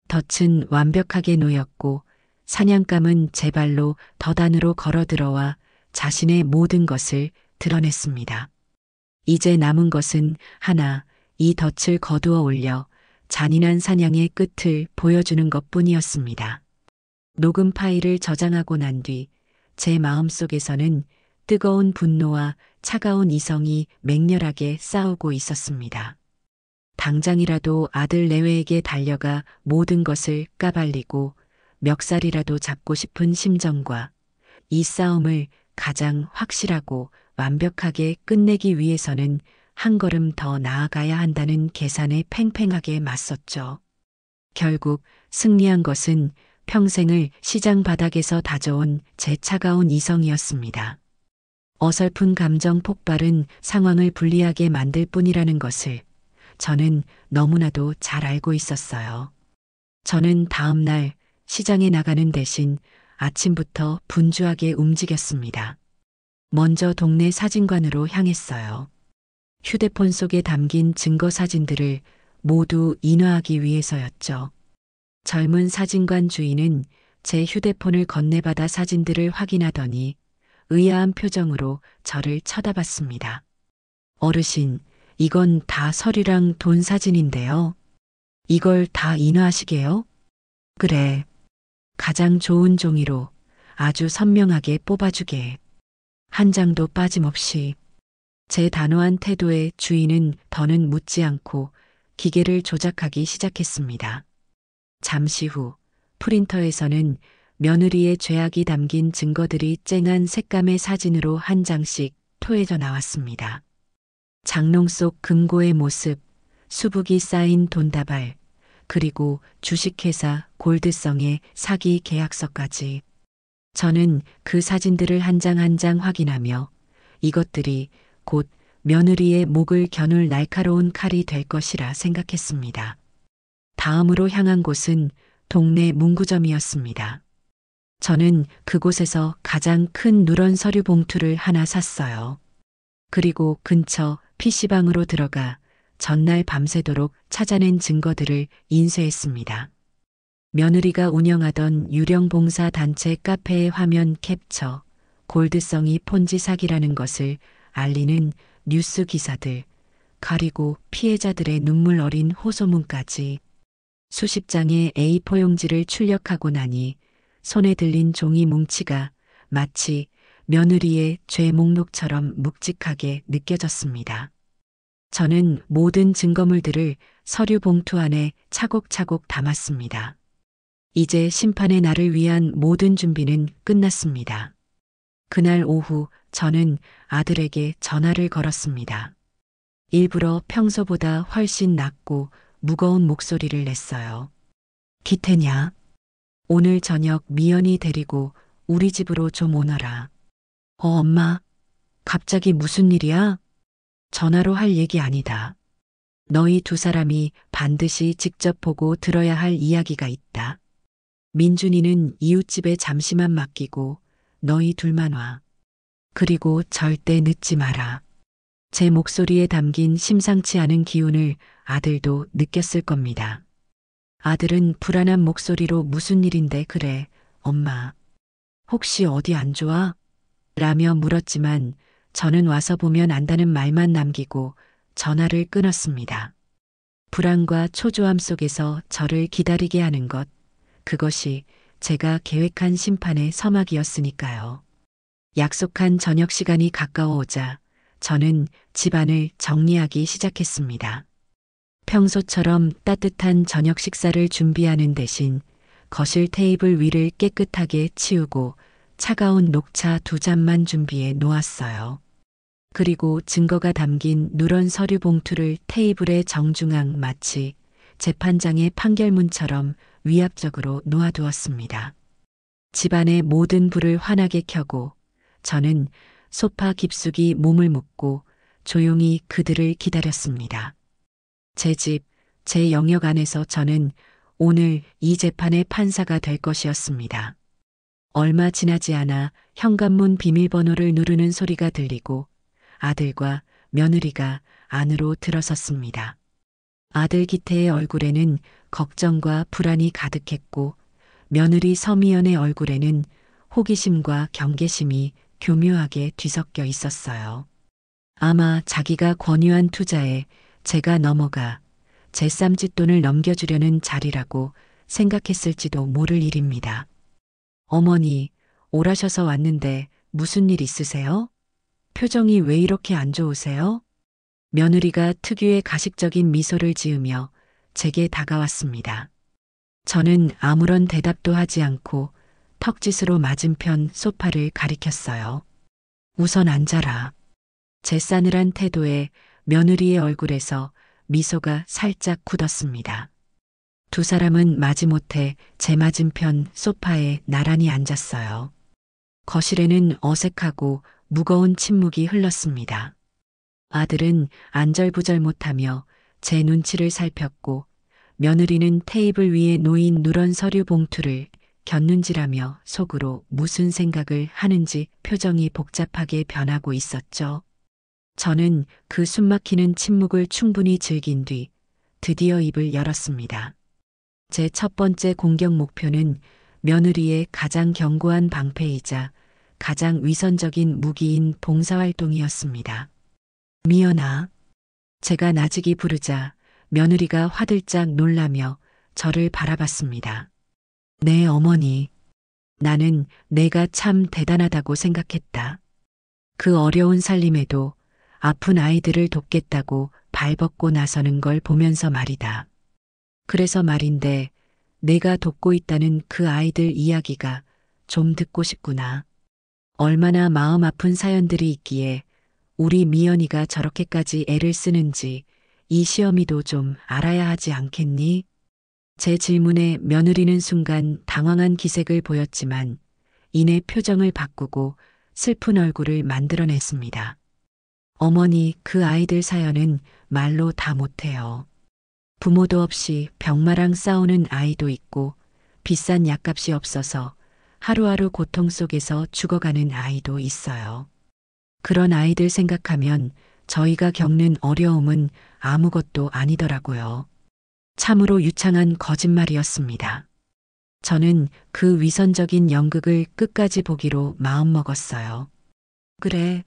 덫은 완벽하게 놓였고 사냥감은 제 발로 덫안으로 걸어 들어와 자신의 모든 것을 드러냈습니다. 이제 남은 것은 하나, 이 덫을 거두어 올려 잔인한 사냥의 끝을 보여주는 것뿐이었습니다. 녹음 파일을 저장하고 난 뒤 제 마음속에서는 뜨거운 분노와 차가운 이성이 맹렬하게 싸우고 있었습니다. 당장이라도 아들 내외에게 달려가 모든 것을 까발리고 멱살이라도 잡고 싶은 심정과 이 싸움을 가장 확실하고 완벽하게 끝내기 위해서는 한 걸음 더 나아가야 한다는 계산에 팽팽하게 맞섰죠. 결국 승리한 것은 평생을 시장 바닥에서 다져온 제 차가운 이성이었습니다. 어설픈 감정 폭발은 상황을 불리하게 만들 뿐이라는 것을 저는 너무나도 잘 알고 있었어요. 저는 다음 날 시장에 나가는 대신 아침부터 분주하게 움직였습니다. 먼저 동네 사진관으로 향했어요. 휴대폰 속에 담긴 증거 사진들을 모두 인화하기 위해서였죠. 젊은 사진관 주인은 제 휴대폰을 건네받아 사진들을 확인하더니 의아한 표정으로 저를 쳐다봤습니다. 어르신, 이건 다 서류랑 돈 사진인데요. 이걸 다 인화하시게요? 그래. 가장 좋은 종이로 아주 선명하게 뽑아주게. 한 장도 빠짐없이. 제 단호한 태도에 주인은 더는 묻지 않고 기계를 조작하기 시작했습니다. 잠시 후 프린터에서는 며느리의 죄악이 담긴 증거들이 쨍한 색감의 사진으로 한 장씩 토해져 나왔습니다. 장롱 속 금고의 모습, 수북이 쌓인 돈다발, 그리고 주식회사 골드성의 사기 계약서까지. 저는 그 사진들을 한 장 한 장 확인하며 이것들이 곧 며느리의 목을 겨눌 날카로운 칼이 될 것이라 생각했습니다. 다음으로 향한 곳은 동네 문구점이었습니다. 저는 그곳에서 가장 큰 누런 서류 봉투를 하나 샀어요. 그리고 근처 PC방으로 들어가 전날 밤새도록 찾아낸 증거들을 인쇄했습니다. 며느리가 운영하던 유령 봉사 단체 카페의 화면 캡처, 골드성이 폰지 사기라는 것을 알리는 뉴스 기사들, 그리고 피해자들의 눈물 어린 호소문까지. 수십 장의 A4 용지를 출력하고 나니 손에 들린 종이 뭉치가 마치 며느리의 죄 목록처럼 묵직하게 느껴졌습니다. 저는 모든 증거물들을 서류 봉투 안에 차곡차곡 담았습니다. 이제 심판의 날을 위한 모든 준비는 끝났습니다. 그날 오후 저는 아들에게 전화를 걸었습니다. 일부러 평소보다 훨씬 낮고 무거운 목소리를 냈어요. 기태냐? 오늘 저녁 미연이 데리고 우리 집으로 좀 오너라. 엄마, 갑자기 무슨 일이야? 전화로 할 얘기 아니다. 너희 두 사람이 반드시 직접 보고 들어야 할 이야기가 있다. 민준이는 이웃집에 잠시만 맡기고 너희 둘만 와. 그리고 절대 늦지 마라. 제 목소리에 담긴 심상치 않은 기운을 아들도 느꼈을 겁니다. 아들은 불안한 목소리로 무슨 일인데 그래, 엄마. 혹시 어디 안 좋아? 라며 물었지만 저는 와서 보면 안다는 말만 남기고 전화를 끊었습니다. 불안과 초조함 속에서 저를 기다리게 하는 것, 그것이 제가 계획한 심판의 서막이었으니까요. 약속한 저녁 시간이 가까워오자 저는 집안을 정리하기 시작했습니다. 평소처럼 따뜻한 저녁 식사를 준비하는 대신 거실 테이블 위를 깨끗하게 치우고 차가운 녹차 2잔만 준비해 놓았어요. 그리고 증거가 담긴 누런 서류 봉투를 테이블의 정중앙 마치 재판장의 판결문처럼 위압적으로 놓아두었습니다. 집안의 모든 불을 환하게 켜고 저는 소파 깊숙이 몸을 묻고 조용히 그들을 기다렸습니다. 제 집, 제 영역 안에서 저는 오늘 이 재판의 판사가 될 것이었습니다. 얼마 지나지 않아 현관문 비밀번호를 누르는 소리가 들리고 아들과 며느리가 안으로 들어섰습니다. 아들 기태의 얼굴에는 걱정과 불안이 가득했고 며느리 서미연의 얼굴에는 호기심과 경계심이 교묘하게 뒤섞여 있었어요. 아마 자기가 권유한 투자에 제가 넘어가 제 쌈짓돈을 넘겨주려는 자리라고 생각했을지도 모를 일입니다. 어머니, 오라셔서 왔는데 무슨 일 있으세요? 표정이 왜 이렇게 안 좋으세요? 며느리가 특유의 가식적인 미소를 지으며 제게 다가왔습니다. 저는 아무런 대답도 하지 않고 턱짓으로 맞은편 소파를 가리켰어요. 우선 앉아라. 제 싸늘한 태도에 며느리의 얼굴에서 미소가 살짝 굳었습니다. 두 사람은 마지못해 제 맞은편 소파에 나란히 앉았어요. 거실에는 어색하고 무거운 침묵이 흘렀습니다. 아들은 안절부절 못하며 제 눈치를 살폈고 며느리는 테이블 위에 놓인 누런 서류 봉투를 곁눈질하며 속으로 무슨 생각을 하는지 표정이 복잡하게 변하고 있었죠. 저는 그 숨막히는 침묵을 충분히 즐긴 뒤 드디어 입을 열었습니다. 제 첫 번째 공격 목표는 며느리의 가장 견고한 방패이자 가장 위선적인 무기인 봉사활동이었습니다. 미연아. 제가 나직이 부르자 며느리가 화들짝 놀라며 저를 바라봤습니다. 네, 어머니. 나는 내가 참 대단하다고 생각했다. 그 어려운 살림에도 아픈 아이들을 돕겠다고 발벗고 나서는 걸 보면서 말이다. 그래서 말인데 내가 돕고 있다는 그 아이들 이야기가 좀 듣고 싶구나. 얼마나 마음 아픈 사연들이 있기에 우리 미연이가 저렇게까지 애를 쓰는지 이 시어미도 좀 알아야 하지 않겠니? 제 질문에 며느리는 순간 당황한 기색을 보였지만 이내 표정을 바꾸고 슬픈 얼굴을 만들어냈습니다. 어머니, 그 아이들 사연은 말로 다 못해요. 부모도 없이 병마랑 싸우는 아이도 있고 비싼 약값이 없어서 하루하루 고통 속에서 죽어가는 아이도 있어요. 그런 아이들 생각하면 저희가 겪는 어려움은 아무것도 아니더라고요. 참으로 유창한 거짓말이었습니다. 저는 그 위선적인 연극을 끝까지 보기로 마음먹었어요. 그래,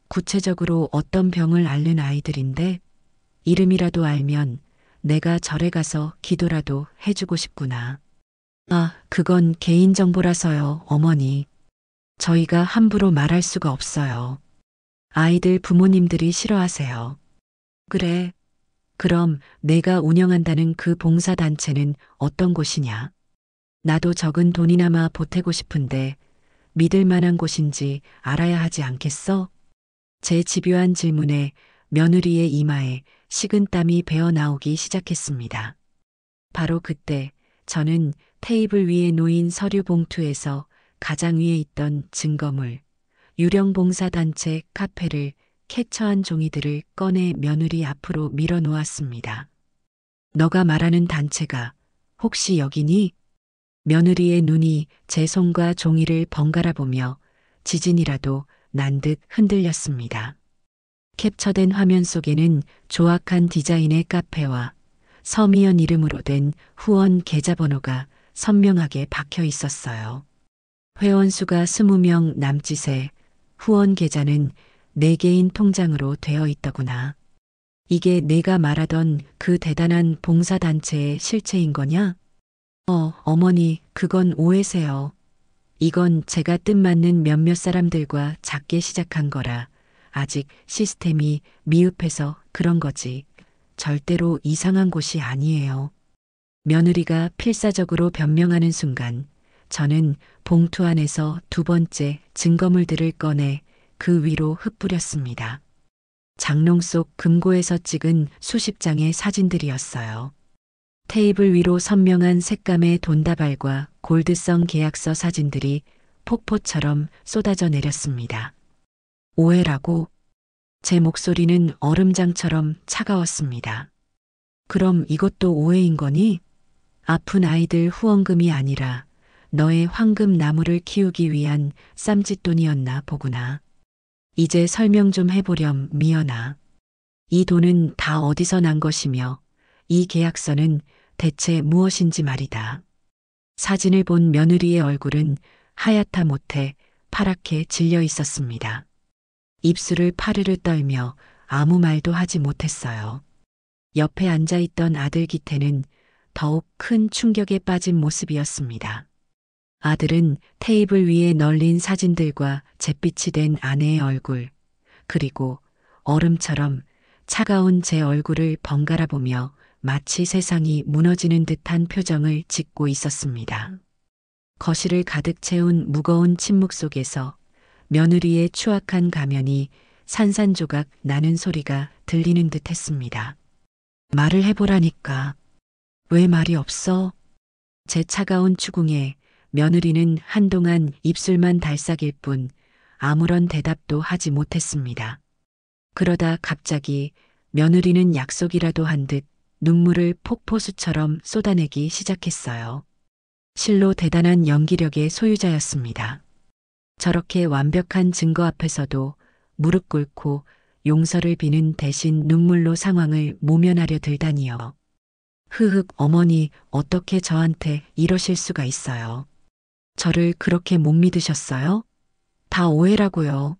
구체적으로 어떤 병을 앓는 아이들인데 이름이라도 알면 내가 절에 가서 기도라도 해주고 싶구나. 아, 그건 개인정보라서요, 어머니. 저희가 함부로 말할 수가 없어요. 아이들 부모님들이 싫어하세요. 그래. 그럼 내가 운영한다는 그 봉사단체는 어떤 곳이냐? 나도 적은 돈이나마 보태고 싶은데 믿을 만한 곳인지 알아야 하지 않겠어? 제 집요한 질문에 며느리의 이마에 식은땀이 배어 나오기 시작했습니다. 바로 그때 저는 테이블 위에 놓인 서류 봉투에서 가장 위에 있던 증거물, 유령봉사단체 카페를 캡처한 종이들을 꺼내 며느리 앞으로 밀어 놓았습니다. 너가 말하는 단체가 혹시 여기니? 며느리의 눈이 제 손과 종이를 번갈아 보며 지진이라도 난 듯 흔들렸습니다. 캡처된 화면 속에는 조악한 디자인의 카페와 서미연 이름으로 된 후원 계좌번호가 선명하게 박혀 있었어요. 회원 수가 20명 남짓에 후원 계좌는 네 개인 통장으로 되어 있더구나. 이게 내가 말하던 그 대단한 봉사단체의 실체인 거냐? 어머니, 그건 오해세요. 이건 제가 뜻맞는 몇몇 사람들과 작게 시작한 거라 아직 시스템이 미흡해서 그런 거지. 절대로 이상한 곳이 아니에요. 며느리가 필사적으로 변명하는 순간 저는 봉투 안에서 두 번째 증거물들을 꺼내 그 위로 흩뿌렸습니다. 장롱 속 금고에서 찍은 수십 장의 사진들이었어요. 테이블 위로 선명한 색감의 돈다발과 골드성 계약서 사진들이 폭포처럼 쏟아져 내렸습니다. 오해라고? 제 목소리는 얼음장처럼 차가웠습니다. 그럼 이것도 오해인 거니? 아픈 아이들 후원금이 아니라 너의 황금 나무를 키우기 위한 쌈짓돈이었나 보구나. 이제 설명 좀 해보렴, 미연아. 이 돈은 다 어디서 난 것이며 이 계약서는 대체 무엇인지 말이다. 사진을 본 며느리의 얼굴은 하얗다 못해 파랗게 질려 있었습니다. 입술을 파르르 떨며 아무 말도 하지 못했어요. 옆에 앉아있던 아들 기태는 더욱 큰 충격에 빠진 모습이었습니다. 아들은 테이블 위에 널린 사진들과 잿빛이 된 아내의 얼굴, 그리고 얼음처럼 차가운 제 얼굴을 번갈아 보며 마치 세상이 무너지는 듯한 표정을 짓고 있었습니다. 거실을 가득 채운 무거운 침묵 속에서 며느리의 추악한 가면이 산산조각 나는 소리가 들리는 듯 했습니다. 말을 해보라니까. 왜 말이 없어? 제 차가운 추궁에 며느리는 한동안 입술만 달싹일 뿐 아무런 대답도 하지 못했습니다. 그러다 갑자기 며느리는 약속이라도 한 듯 눈물을 폭포수처럼 쏟아내기 시작했어요. 실로 대단한 연기력의 소유자였습니다. 저렇게 완벽한 증거 앞에서도 무릎 꿇고 용서를 비는 대신 눈물로 상황을 모면하려 들다니요. 흐흑, 어머니, 어떻게 저한테 이러실 수가 있어요. 저를 그렇게 못 믿으셨어요? 다 오해라고요.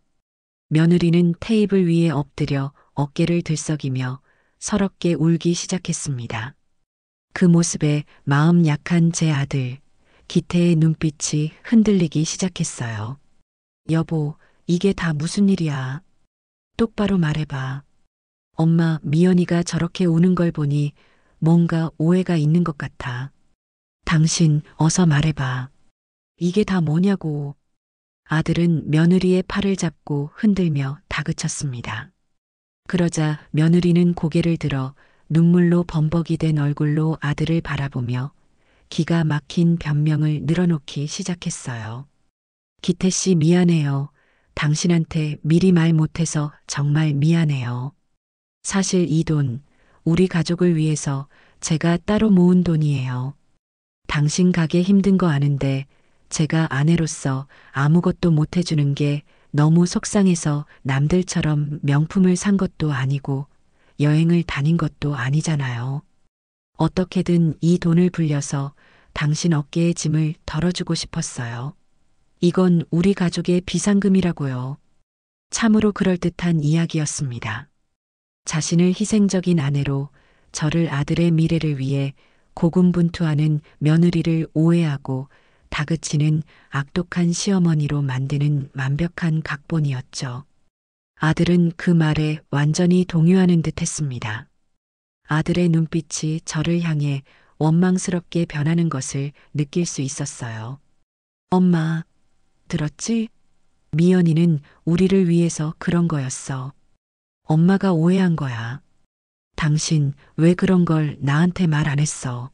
며느리는 테이블 위에 엎드려 어깨를 들썩이며 서럽게 울기 시작했습니다. 그 모습에 마음 약한 제 아들, 기태의 눈빛이 흔들리기 시작했어요. 여보, 이게 다 무슨 일이야? 똑바로 말해봐. 엄마, 미연이가 저렇게 우는 걸 보니 뭔가 오해가 있는 것 같아. 당신, 어서 말해봐. 이게 다 뭐냐고. 아들은 며느리의 팔을 잡고 흔들며 다그쳤습니다. 그러자 며느리는 고개를 들어 눈물로 범벅이 된 얼굴로 아들을 바라보며 기가 막힌 변명을 늘어놓기 시작했어요. 기태 씨, 미안해요. 당신한테 미리 말 못해서 정말 미안해요. 사실 이 돈, 우리 가족을 위해서 제가 따로 모은 돈이에요. 당신 가게 힘든 거 아는데 제가 아내로서 아무것도 못 해주는 게 너무 속상해서 남들처럼 명품을 산 것도 아니고 여행을 다닌 것도 아니잖아요. 어떻게든 이 돈을 불려서 당신 어깨의 짐을 덜어주고 싶었어요. 이건 우리 가족의 비상금이라고요. 참으로 그럴듯한 이야기였습니다. 자신을 희생적인 아내로 저를 아들의 미래를 위해 고군분투하는 며느리를 오해하고 다그치는 악독한 시어머니로 만드는 완벽한 각본이었죠. 아들은 그 말에 완전히 동요하는 듯 했습니다. 아들의 눈빛이 저를 향해 원망스럽게 변하는 것을 느낄 수 있었어요. 엄마, 들었지? 미연이는 우리를 위해서 그런 거였어. 엄마가 오해한 거야. 당신 왜 그런 걸 나한테 말 안 했어?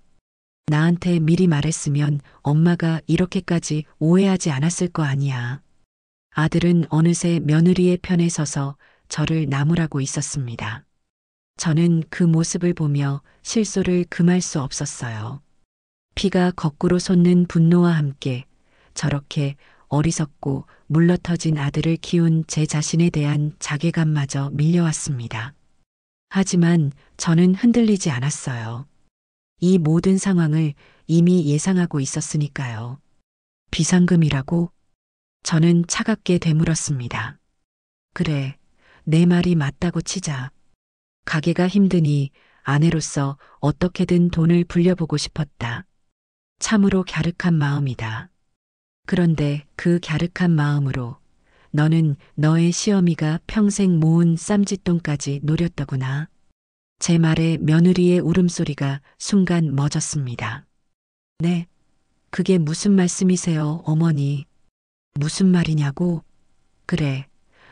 나한테 미리 말했으면 엄마가 이렇게까지 오해하지 않았을 거 아니야. 아들은 어느새 며느리의 편에 서서 저를 나무라고 있었습니다. 저는 그 모습을 보며 실소를 금할 수 없었어요. 피가 거꾸로 솟는 분노와 함께 저렇게 어리석고 물러터진 아들을 키운 제 자신에 대한 자괴감마저 밀려왔습니다. 하지만 저는 흔들리지 않았어요. 이 모든 상황을 이미 예상하고 있었으니까요. 비상금이라고? 저는 차갑게 되물었습니다. 그래, 내 말이 맞다고 치자. 가게가 힘드니 아내로서 어떻게든 돈을 불려보고 싶었다. 참으로 갸륵한 마음이다. 그런데 그 갸륵한 마음으로 너는 너의 시어미가 평생 모은 쌈짓돈까지 노렸더구나. 제 말에 며느리의 울음소리가 순간 멎었습니다. 네, 그게 무슨 말씀이세요, 어머니? 무슨 말이냐고? 그래,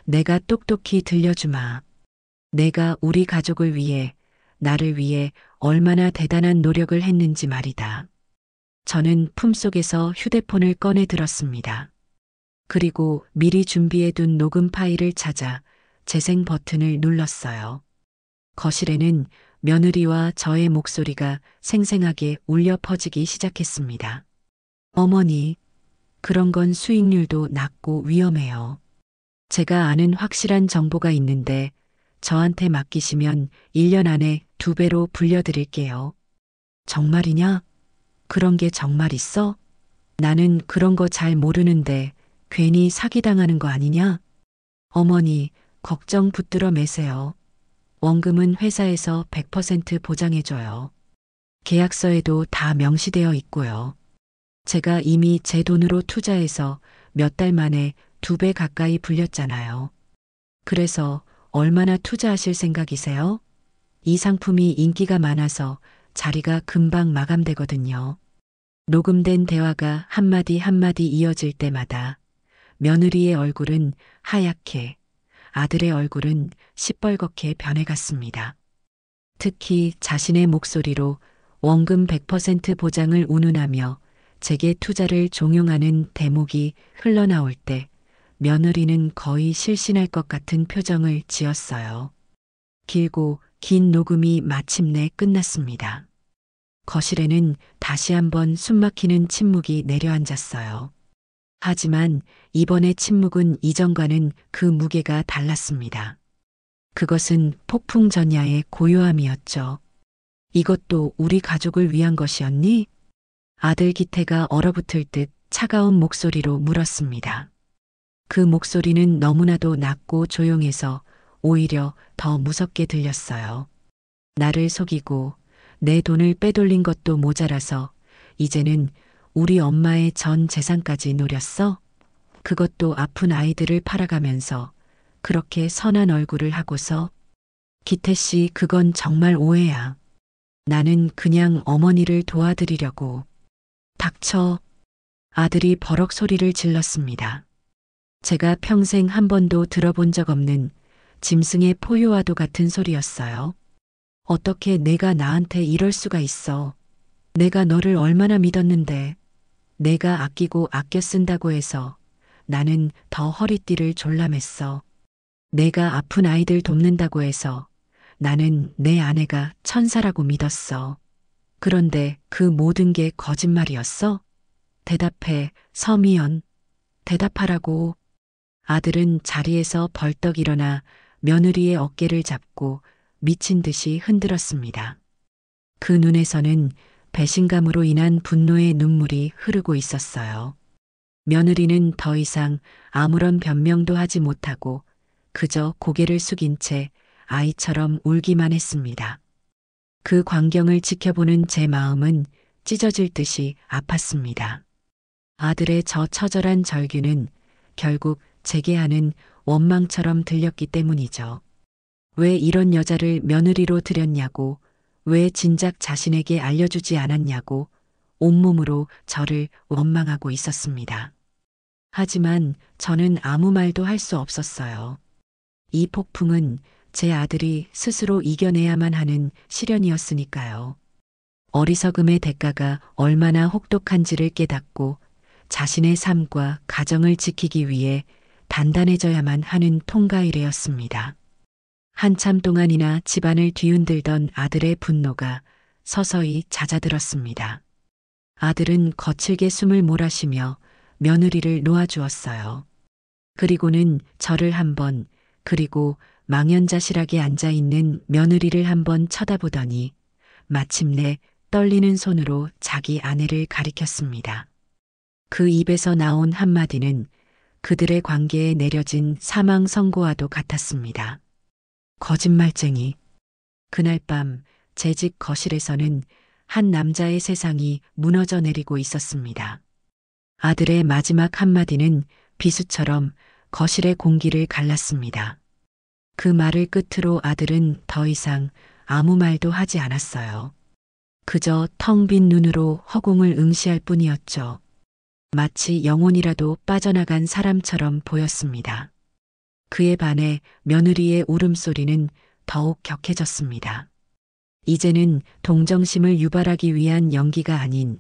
내가 똑똑히 들려주마. 내가 우리 가족을 위해, 나를 위해 얼마나 대단한 노력을 했는지 말이다. 저는 품속에서 휴대폰을 꺼내 들었습니다. 그리고 미리 준비해둔 녹음 파일을 찾아 재생 버튼을 눌렀어요. 거실에는 며느리와 저의 목소리가 생생하게 울려 퍼지기 시작했습니다. 어머니, 그런 건 수익률도 낮고 위험해요. 제가 아는 확실한 정보가 있는데 저한테 맡기시면 1년 안에 2배로 불려드릴게요. 정말이냐? 그런 게 정말 있어? 나는 그런 거 잘 모르는데 괜히 사기당하는 거 아니냐? 어머니, 걱정 붙들어 매세요. 원금은 회사에서 100% 보장해줘요. 계약서에도 다 명시되어 있고요. 제가 이미 제 돈으로 투자해서 몇 달 만에 2배 가까이 불렸잖아요. 그래서 얼마나 투자하실 생각이세요? 이 상품이 인기가 많아서 자리가 금방 마감되거든요. 녹음된 대화가 한마디 한마디 이어질 때마다 며느리의 얼굴은 하얗게, 아들의 얼굴은 시뻘겋게 변해갔습니다. 특히 자신의 목소리로 원금 100% 보장을 운운하며 제게 투자를 종용하는 대목이 흘러나올 때 며느리는 거의 실신할 것 같은 표정을 지었어요. 길고 긴 녹음이 마침내 끝났습니다. 거실에는 다시 한번 숨막히는 침묵이 내려앉았어요. 하지만 이번의 침묵은 이전과는 그 무게가 달랐습니다. 그것은 폭풍전야의 고요함이었죠. 이것도 우리 가족을 위한 것이었니? 아들 기태가 얼어붙을 듯 차가운 목소리로 물었습니다. 그 목소리는 너무나도 낮고 조용해서 오히려 더 무섭게 들렸어요. 나를 속이고 내 돈을 빼돌린 것도 모자라서 이제는 우리 엄마의 전 재산까지 노렸어? 그것도 아픈 아이들을 팔아가면서 그렇게 선한 얼굴을 하고서? 기태 씨, 그건 정말 오해야. 나는 그냥 어머니를 도와드리려고. 닥쳐. 아들이 버럭 소리를 질렀습니다. 제가 평생 한 번도 들어본 적 없는 짐승의 포효와도 같은 소리였어요. 어떻게 내가 나한테 이럴 수가 있어. 내가 너를 얼마나 믿었는데. 내가 아끼고 아껴 쓴다고 해서 나는 더 허리띠를 졸라맸어. 내가 아픈 아이들 돕는다고 해서 나는 내 아내가 천사라고 믿었어. 그런데 그 모든 게 거짓말이었어? 대답해, 서미연. 대답하라고. 아들은 자리에서 벌떡 일어나 며느리의 어깨를 잡고 미친 듯이 흔들었습니다. 그 눈에서는 배신감으로 인한 분노의 눈물이 흐르고 있었어요. 며느리는 더 이상 아무런 변명도 하지 못하고 그저 고개를 숙인 채 아이처럼 울기만 했습니다. 그 광경을 지켜보는 제 마음은 찢어질 듯이 아팠습니다. 아들의 저 처절한 절규는 결국 제게 하는 원망처럼 들렸기 때문이죠. 왜 이런 여자를 며느리로 들였냐고, 왜 진작 자신에게 알려주지 않았냐고 온몸으로 저를 원망하고 있었습니다. 하지만 저는 아무 말도 할 수 없었어요. 이 폭풍은 제 아들이 스스로 이겨내야만 하는 시련이었으니까요. 어리석음의 대가가 얼마나 혹독한지를 깨닫고 자신의 삶과 가정을 지키기 위해 단단해져야만 하는 통과이래였습니다. 한참 동안이나 집안을 뒤흔들던 아들의 분노가 서서히 잦아들었습니다. 아들은 거칠게 숨을 몰아쉬며 며느리를 놓아주었어요. 그리고는 저를 한 번, 그리고 망연자실하게 앉아있는 며느리를 한 번 쳐다보더니 마침내 떨리는 손으로 자기 아내를 가리켰습니다. 그 입에서 나온 한마디는 그들의 관계에 내려진 사망 선고와도 같았습니다. 거짓말쟁이. 그날 밤 제 집 거실에서는 한 남자의 세상이 무너져 내리고 있었습니다. 아들의 마지막 한마디는 비수처럼 거실의 공기를 갈랐습니다. 그 말을 끝으로 아들은 더 이상 아무 말도 하지 않았어요. 그저 텅 빈 눈으로 허공을 응시할 뿐이었죠. 마치 영혼이라도 빠져나간 사람처럼 보였습니다. 그에 반해 며느리의 울음소리는 더욱 격해졌습니다. 이제는 동정심을 유발하기 위한 연기가 아닌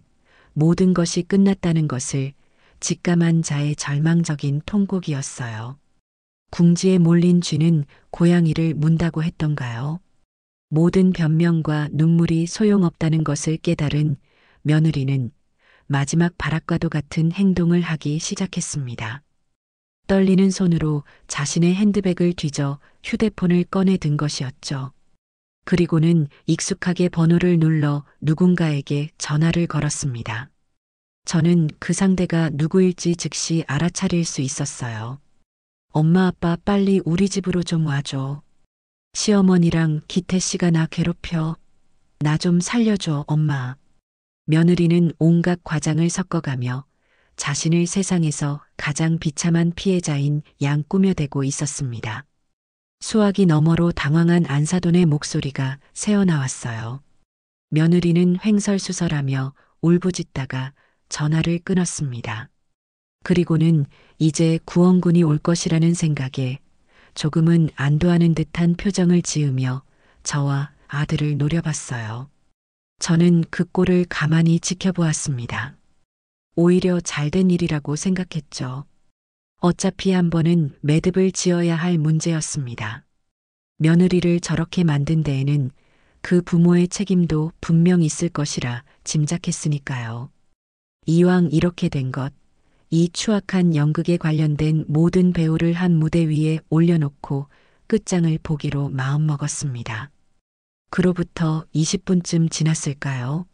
모든 것이 끝났다는 것을 직감한 자의 절망적인 통곡이었어요. 궁지에 몰린 쥐는 고양이를 문다고 했던가요? 모든 변명과 눈물이 소용없다는 것을 깨달은 며느리는 마지막 발악과도 같은 행동을 하기 시작했습니다. 떨리는 손으로 자신의 핸드백을 뒤져 휴대폰을 꺼내 든 것이었죠. 그리고는 익숙하게 번호를 눌러 누군가에게 전화를 걸었습니다. 저는 그 상대가 누구일지 즉시 알아차릴 수 있었어요. 엄마 아빠 빨리 우리 집으로 좀 와줘. 시어머니랑 기태 씨가 나 괴롭혀. 나 좀 살려줘 엄마. 며느리는 온갖 과장을 섞어가며 자신을 세상에서 가장 비참한 피해자인 양 꾸며대고 있었습니다. 수화기 너머로 당황한 안사돈의 목소리가 새어나왔어요. 며느리는 횡설수설하며 울부짖다가 전화를 끊었습니다. 그리고는 이제 구원군이 올 것이라는 생각에 조금은 안도하는 듯한 표정을 지으며 저와 아들을 노려봤어요. 저는 그 꼴을 가만히 지켜보았습니다. 오히려 잘된 일이라고 생각했죠. 어차피 한 번은 매듭을 지어야 할 문제였습니다. 며느리를 저렇게 만든 데에는 그 부모의 책임도 분명 있을 것이라 짐작했으니까요. 이왕 이렇게 된 것, 이 추악한 연극에 관련된 모든 배우를 한 무대 위에 올려놓고 끝장을 보기로 마음먹었습니다. 그로부터 20분쯤 지났을까요?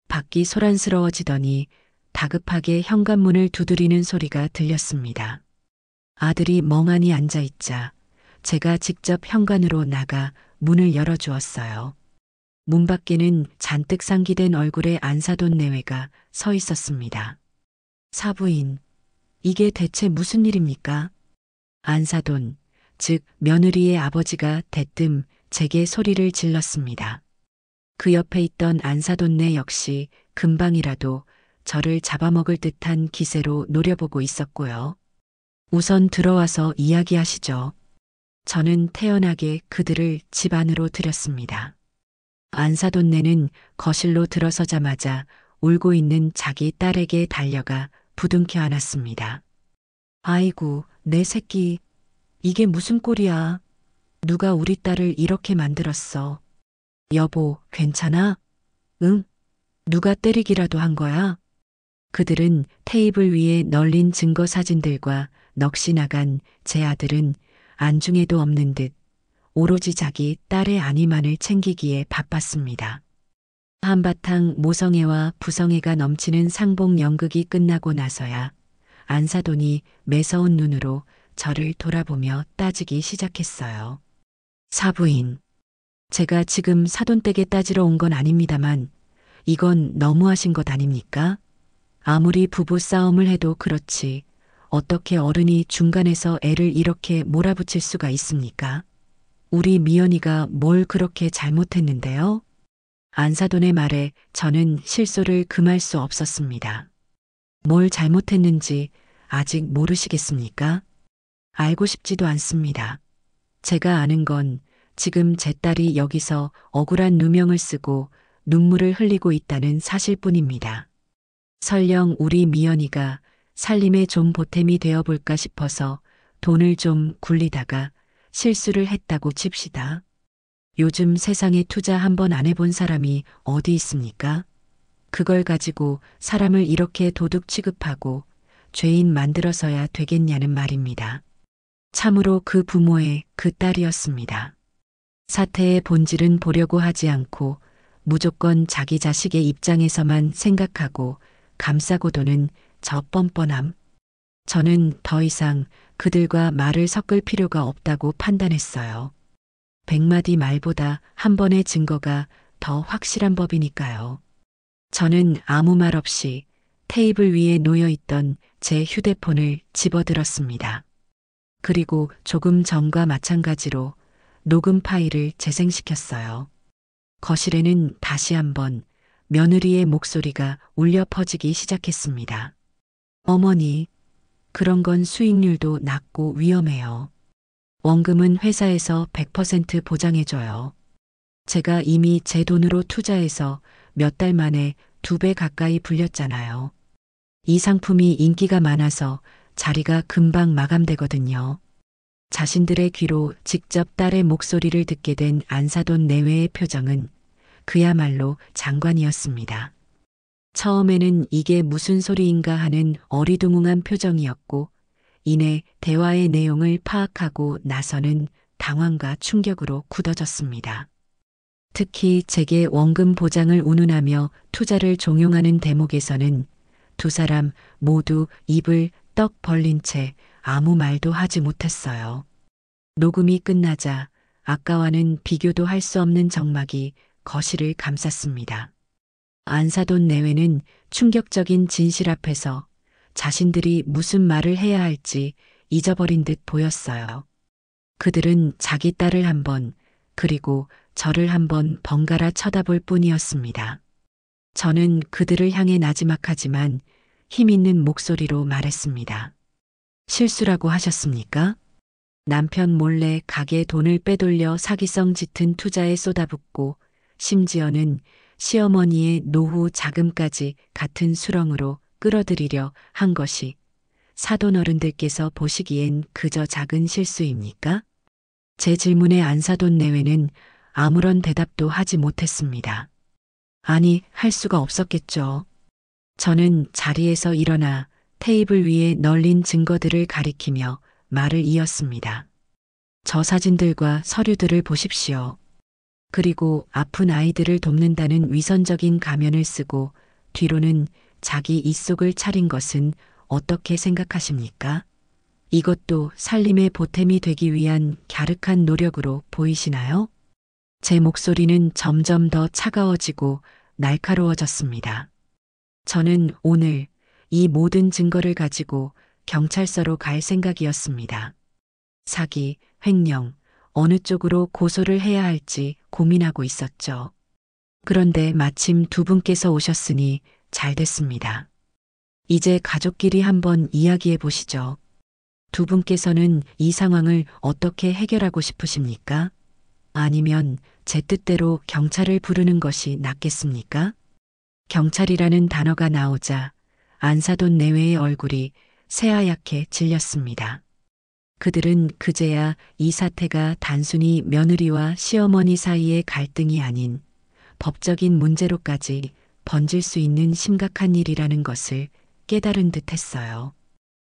밖이 소란스러워지더니 다급하게 현관문을 두드리는 소리가 들렸습니다. 아들이 멍하니 앉아있자 제가 직접 현관으로 나가 문을 열어주었어요. 문 밖에는 잔뜩 상기된 얼굴의 안사돈 내외가 서 있었습니다. 사부인, 이게 대체 무슨 일입니까? 안사돈, 즉 며느리의 아버지가 대뜸 제게 소리를 질렀습니다. 그 옆에 있던 안사돈네 역시 금방이라도 저를 잡아먹을 듯한 기세로 노려보고 있었고요. 우선 들어와서 이야기하시죠. 저는 태연하게 그들을 집 안으로 들였습니다. 안사돈네는 거실로 들어서자마자 울고 있는 자기 딸에게 달려가 부둥켜 안았습니다. 아이고, 내 새끼. 이게 무슨 꼴이야. 누가 우리 딸을 이렇게 만들었어. 여보, 괜찮아? 응? 누가 때리기라도 한 거야? 그들은 테이블 위에 널린 증거 사진들과 넋이 나간 제 아들은 안중에도 없는 듯 오로지 자기 딸의 안위만을 챙기기에 바빴습니다. 한바탕 모성애와 부성애가 넘치는 상봉 연극이 끝나고 나서야 안사돈이 매서운 눈으로 저를 돌아보며 따지기 시작했어요. 사부인, 제가 지금 사돈댁에 따지러 온 건 아닙니다만 이건 너무하신 것 아닙니까? 아무리 부부 싸움을 해도 그렇지 어떻게 어른이 중간에서 애를 이렇게 몰아붙일 수가 있습니까? 우리 미연이가 뭘 그렇게 잘못했는데요? 안사돈의 말에 저는 실소를 금할 수 없었습니다. 뭘 잘못했는지 아직 모르시겠습니까? 알고 싶지도 않습니다. 제가 아는 건 지금 제 딸이 여기서 억울한 누명을 쓰고 눈물을 흘리고 있다는 사실뿐입니다. 설령 우리 미연이가 살림에 좀 보탬이 되어볼까 싶어서 돈을 좀 굴리다가 실수를 했다고 칩시다. 요즘 세상에 투자 한 번 안 해본 사람이 어디 있습니까? 그걸 가지고 사람을 이렇게 도둑 취급하고 죄인 만들어서야 되겠냐는 말입니다. 참으로 그 부모의 그 딸이었습니다. 사태의 본질은 보려고 하지 않고 무조건 자기 자식의 입장에서만 생각하고 감싸고 도는 저 뻔뻔함. 저는 더 이상 그들과 말을 섞을 필요가 없다고 판단했어요. 100마디 말보다 한 번의 증거가 더 확실한 법이니까요. 저는 아무 말 없이 테이블 위에 놓여 있던 제 휴대폰을 집어들었습니다. 그리고 조금 전과 마찬가지로 녹음 파일을 재생시켰어요. 거실에는 다시 한번 며느리의 목소리가 울려 퍼지기 시작했습니다. 어머니, 그런 건 수익률도 낮고 위험해요. 원금은 회사에서 100% 보장해줘요. 제가 이미 제 돈으로 투자해서 몇 달 만에 2배 가까이 불렸잖아요. 이 상품이 인기가 많아서 자리가 금방 마감되거든요. 자신들의 귀로 직접 딸의 목소리를 듣게 된 안사돈 내외의 표정은 그야말로 장관이었습니다. 처음에는 이게 무슨 소리인가 하는 어리둥절한 표정이었고, 이내 대화의 내용을 파악하고 나서는 당황과 충격으로 굳어졌습니다. 특히 제게 원금 보장을 운운하며 투자를 종용하는 대목에서는 두 사람 모두 입을 떡 벌린 채 아무 말도 하지 못했어요. 녹음이 끝나자 아까와는 비교도 할 수 없는 적막이 거실을 감쌌습니다. 안사돈 내외는 충격적인 진실 앞에서 자신들이 무슨 말을 해야 할지 잊어버린 듯 보였어요. 그들은 자기 딸을 한 번, 그리고 저를 한 번 번갈아 쳐다볼 뿐이었습니다. 저는 그들을 향해 나지막하지만 힘 있는 목소리로 말했습니다. 실수라고 하셨습니까? 남편 몰래 가게 돈을 빼돌려 사기성 짙은 투자에 쏟아붓고 심지어는 시어머니의 노후 자금까지 같은 수렁으로 끌어들이려 한 것이 사돈 어른들께서 보시기엔 그저 작은 실수입니까? 제 질문에 안사돈 내외는 아무런 대답도 하지 못했습니다. 아니, 할 수가 없었겠죠. 저는 자리에서 일어나 테이블 위에 널린 증거들을 가리키며 말을 이었습니다. 저 사진들과 서류들을 보십시오. 그리고 아픈 아이들을 돕는다는 위선적인 가면을 쓰고 뒤로는 자기 입속을 차린 것은 어떻게 생각하십니까? 이것도 살림의 보탬이 되기 위한 갸륵한 노력으로 보이시나요? 제 목소리는 점점 더 차가워지고 날카로워졌습니다. 저는 오늘 이 모든 증거를 가지고 경찰서로 갈 생각이었습니다. 사기, 횡령, 어느 쪽으로 고소를 해야 할지 고민하고 있었죠. 그런데 마침 두 분께서 오셨으니 잘 됐습니다. 이제 가족끼리 한번 이야기해 보시죠. 두 분께서는 이 상황을 어떻게 해결하고 싶으십니까? 아니면 제 뜻대로 경찰을 부르는 것이 낫겠습니까? 경찰이라는 단어가 나오자 안사돈 내외의 얼굴이 새하얗게 질렸습니다. 그들은 그제야 이 사태가 단순히 며느리와 시어머니 사이의 갈등이 아닌 법적인 문제로까지 번질 수 있는 심각한 일이라는 것을 깨달은 듯 했어요.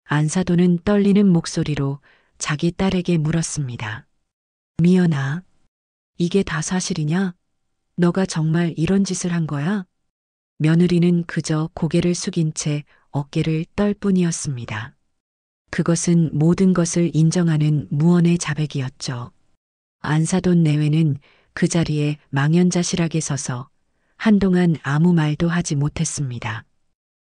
안사돈은 떨리는 목소리로 자기 딸에게 물었습니다. 미연아, 이게 다 사실이냐? 너가 정말 이런 짓을 한 거야? 며느리는 그저 고개를 숙인 채 어깨를 떨 뿐이었습니다. 그것은 모든 것을 인정하는 무언의 자백이었죠. 안사돈 내외는 그 자리에 망연자실하게 서서 한동안 아무 말도 하지 못했습니다.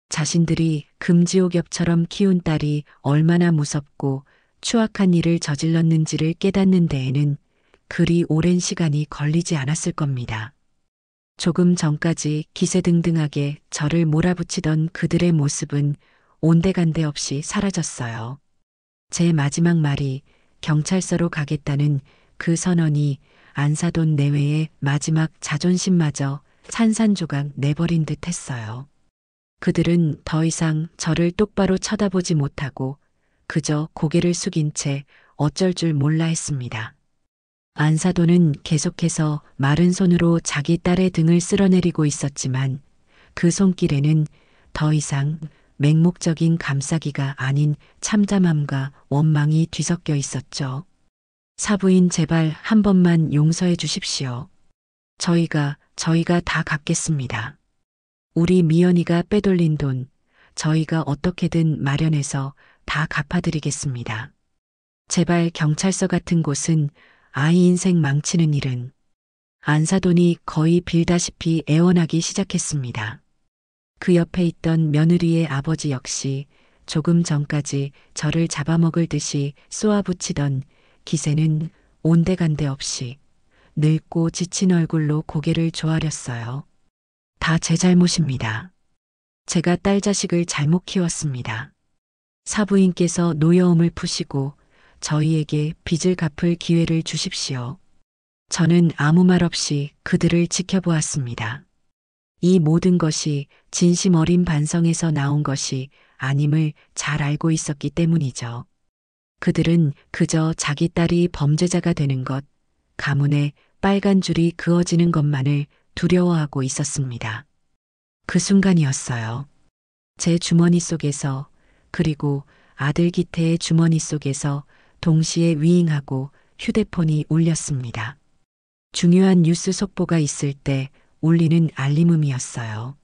자신들이 금지옥엽처럼 키운 딸이 얼마나 무섭고 추악한 일을 저질렀는지를 깨닫는 데에는 그리 오랜 시간이 걸리지 않았을 겁니다. 조금 전까지 기세등등하게 저를 몰아붙이던 그들의 모습은 온데간데 없이 사라졌어요. 제 마지막 말이 경찰서로 가겠다는 그 선언이 안사돈 내외의 마지막 자존심마저 산산조각 내버린 듯 했어요. 그들은 더 이상 저를 똑바로 쳐다보지 못하고 그저 고개를 숙인 채 어쩔 줄 몰라 했습니다. 안사돈은 계속해서 마른 손으로 자기 딸의 등을 쓸어내리고 있었지만 그 손길에는 더 이상 맹목적인 감싸기가 아닌 참담함과 원망이 뒤섞여 있었죠. 사부인 제발 한 번만 용서해 주십시오. 저희가 다 갚겠습니다. 우리 미연이가 빼돌린 돈, 저희가 어떻게든 마련해서 다 갚아드리겠습니다. 제발 경찰서 같은 곳은 아이 인생 망치는 일은. 안사돈이 거의 빌다시피 애원하기 시작했습니다. 그 옆에 있던 며느리의 아버지 역시 조금 전까지 저를 잡아먹을 듯이 쏘아붙이던 기세는 온데간데 없이 늙고 지친 얼굴로 고개를 조아렸어요. 다 제 잘못입니다. 제가 딸 자식을 잘못 키웠습니다. 사부인께서 노여움을 푸시고 저희에게 빚을 갚을 기회를 주십시오. 저는 아무 말 없이 그들을 지켜보았습니다. 이 모든 것이 진심 어린 반성에서 나온 것이 아님을 잘 알고 있었기 때문이죠. 그들은 그저 자기 딸이 범죄자가 되는 것, 가문에 빨간 줄이 그어지는 것만을 두려워하고 있었습니다. 그 순간이었어요. 제 주머니 속에서, 그리고 아들 기태의 주머니 속에서 동시에 윙하고 휴대폰이 울렸습니다. 중요한 뉴스 속보가 있을 때 울리는 알림음이었어요.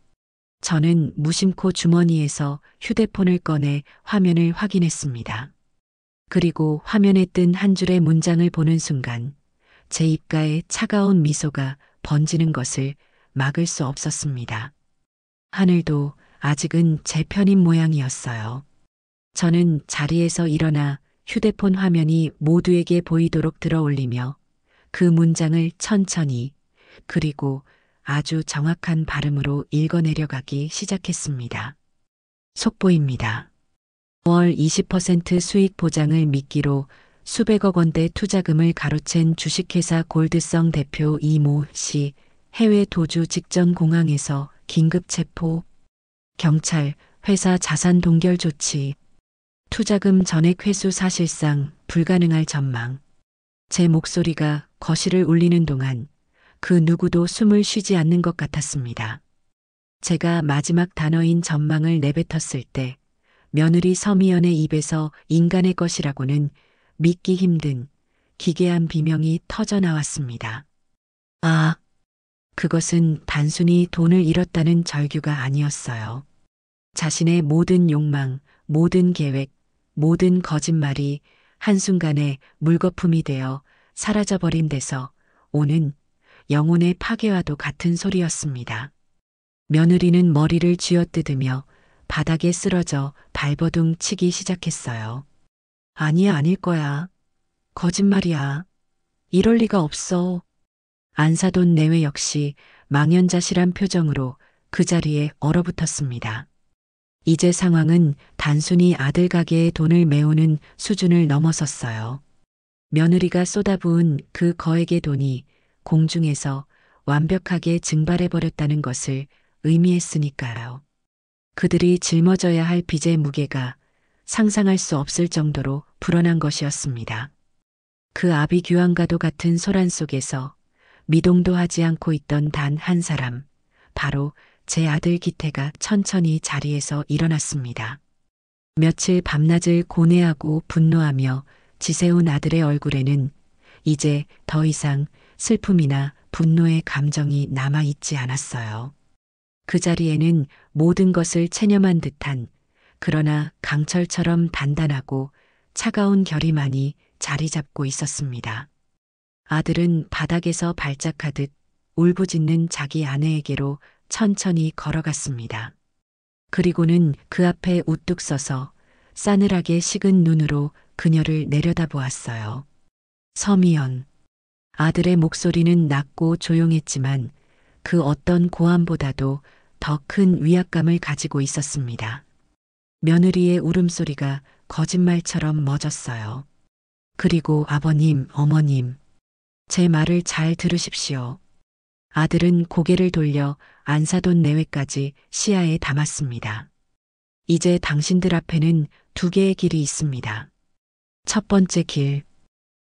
저는 무심코 주머니에서 휴대폰을 꺼내 화면을 확인했습니다. 그리고 화면에 뜬 한 줄의 문장을 보는 순간 제 입가에 차가운 미소가 번지는 것을 막을 수 없었습니다. 하늘도 아직은 제 편인 모양이었어요. 저는 자리에서 일어나 휴대폰 화면이 모두에게 보이도록 들어 올리며 그 문장을 천천히 그리고 아주 정확한 발음으로 읽어내려가기 시작했습니다. 속보입니다. 월 20% 수익 보장을 미끼로 수백억 원대 투자금을 가로챈 주식회사 골드성 대표 이모 씨 해외 도주 직전 공항에서 긴급 체포. 경찰, 회사 자산 동결 조치. 투자금 전액 회수 사실상 불가능할 전망. 제 목소리가 거실을 울리는 동안 그 누구도 숨을 쉬지 않는 것 같았습니다. 제가 마지막 단어인 전망을 내뱉었을 때 며느리 서미연의 입에서 인간의 것이라고는 믿기 힘든 기괴한 비명이 터져 나왔습니다. 아, 그것은 단순히 돈을 잃었다는 절규가 아니었어요. 자신의 모든 욕망, 모든 계획, 모든 거짓말이 한순간에 물거품이 되어 사라져버린 데서 오는 영혼의 파괴와도 같은 소리였습니다. 며느리는 머리를 쥐어뜯으며 바닥에 쓰러져 발버둥 치기 시작했어요. 아니야, 아닐 거야. 거짓말이야. 이럴 리가 없어. 안사돈 내외 역시 망연자실한 표정으로 그 자리에 얼어붙었습니다. 이제 상황은 단순히 아들 가게의 돈을 메우는 수준을 넘어섰어요. 며느리가 쏟아부은 그 거액의 돈이 공중에서 완벽하게 증발해버렸다는 것을 의미했으니까요. 그들이 짊어져야 할 빚의 무게가 상상할 수 없을 정도로 불어난 것이었습니다. 그 아비규환과도 같은 소란 속에서 미동도 하지 않고 있던 단 한 사람, 바로 제 아들 기태가 천천히 자리에서 일어났습니다. 며칠 밤낮을 고뇌하고 분노하며 지새운 아들의 얼굴에는 이제 더 이상 슬픔이나 분노의 감정이 남아있지 않았어요. 그 자리에는 모든 것을 체념한 듯한 그러나 강철처럼 단단하고 차가운 결의만이 자리 잡고 있었습니다. 아들은 바닥에서 발작하듯 울부짖는 자기 아내에게로 천천히 걸어갔습니다. 그리고는 그 앞에 우뚝 서서 싸늘하게 식은 눈으로 그녀를 내려다보았어요. 서미연. 아들의 목소리는 낮고 조용했지만 그 어떤 고함보다도 더 큰 위압감을 가지고 있었습니다. 며느리의 울음소리가 거짓말처럼 멎었어요. 그리고 아버님, 어머님, 제 말을 잘 들으십시오. 아들은 고개를 돌려 안사돈 내외까지 시야에 담았습니다. 이제 당신들 앞에는 두 개의 길이 있습니다. 첫 번째 길.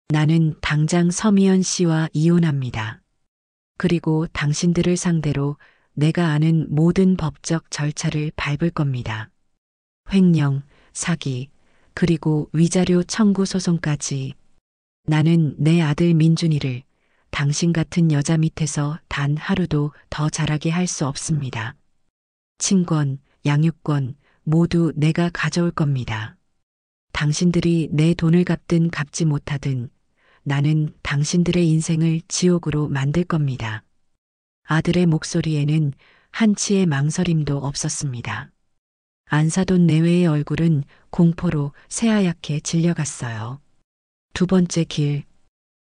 나는 당장 서미연 씨와 이혼합니다. 그리고 당신들을 상대로 내가 아는 모든 법적 절차를 밟을 겁니다. 횡령, 사기, 그리고 위자료 청구 소송까지. 나는 내 아들 민준이를 당신 같은 여자 밑에서 단 하루도 더 자라게 할 수 없습니다. 친권, 양육권 모두 내가 가져올 겁니다. 당신들이 내 돈을 갚든 갚지 못하든 나는 당신들의 인생을 지옥으로 만들 겁니다. 아들의 목소리에는 한치의 망설임도 없었습니다. 안사돈 내외의 얼굴은 공포로 새하얗게 질려갔어요. 두 번째 길.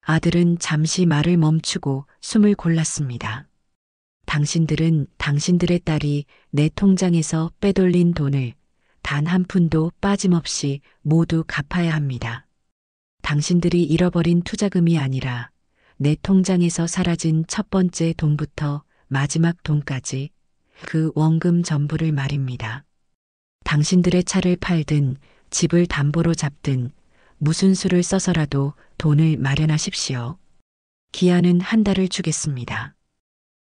아들은 잠시 말을 멈추고 숨을 골랐습니다. 당신들은 당신들의 딸이 내 통장에서 빼돌린 돈을 단 한 푼도 빠짐없이 모두 갚아야 합니다. 당신들이 잃어버린 투자금이 아니라 내 통장에서 사라진 첫 번째 돈부터 마지막 돈까지 그 원금 전부를 말입니다. 당신들의 차를 팔든 집을 담보로 잡든 무슨 수를 써서라도 돈을 마련하십시오. 기한은 한 달을 주겠습니다.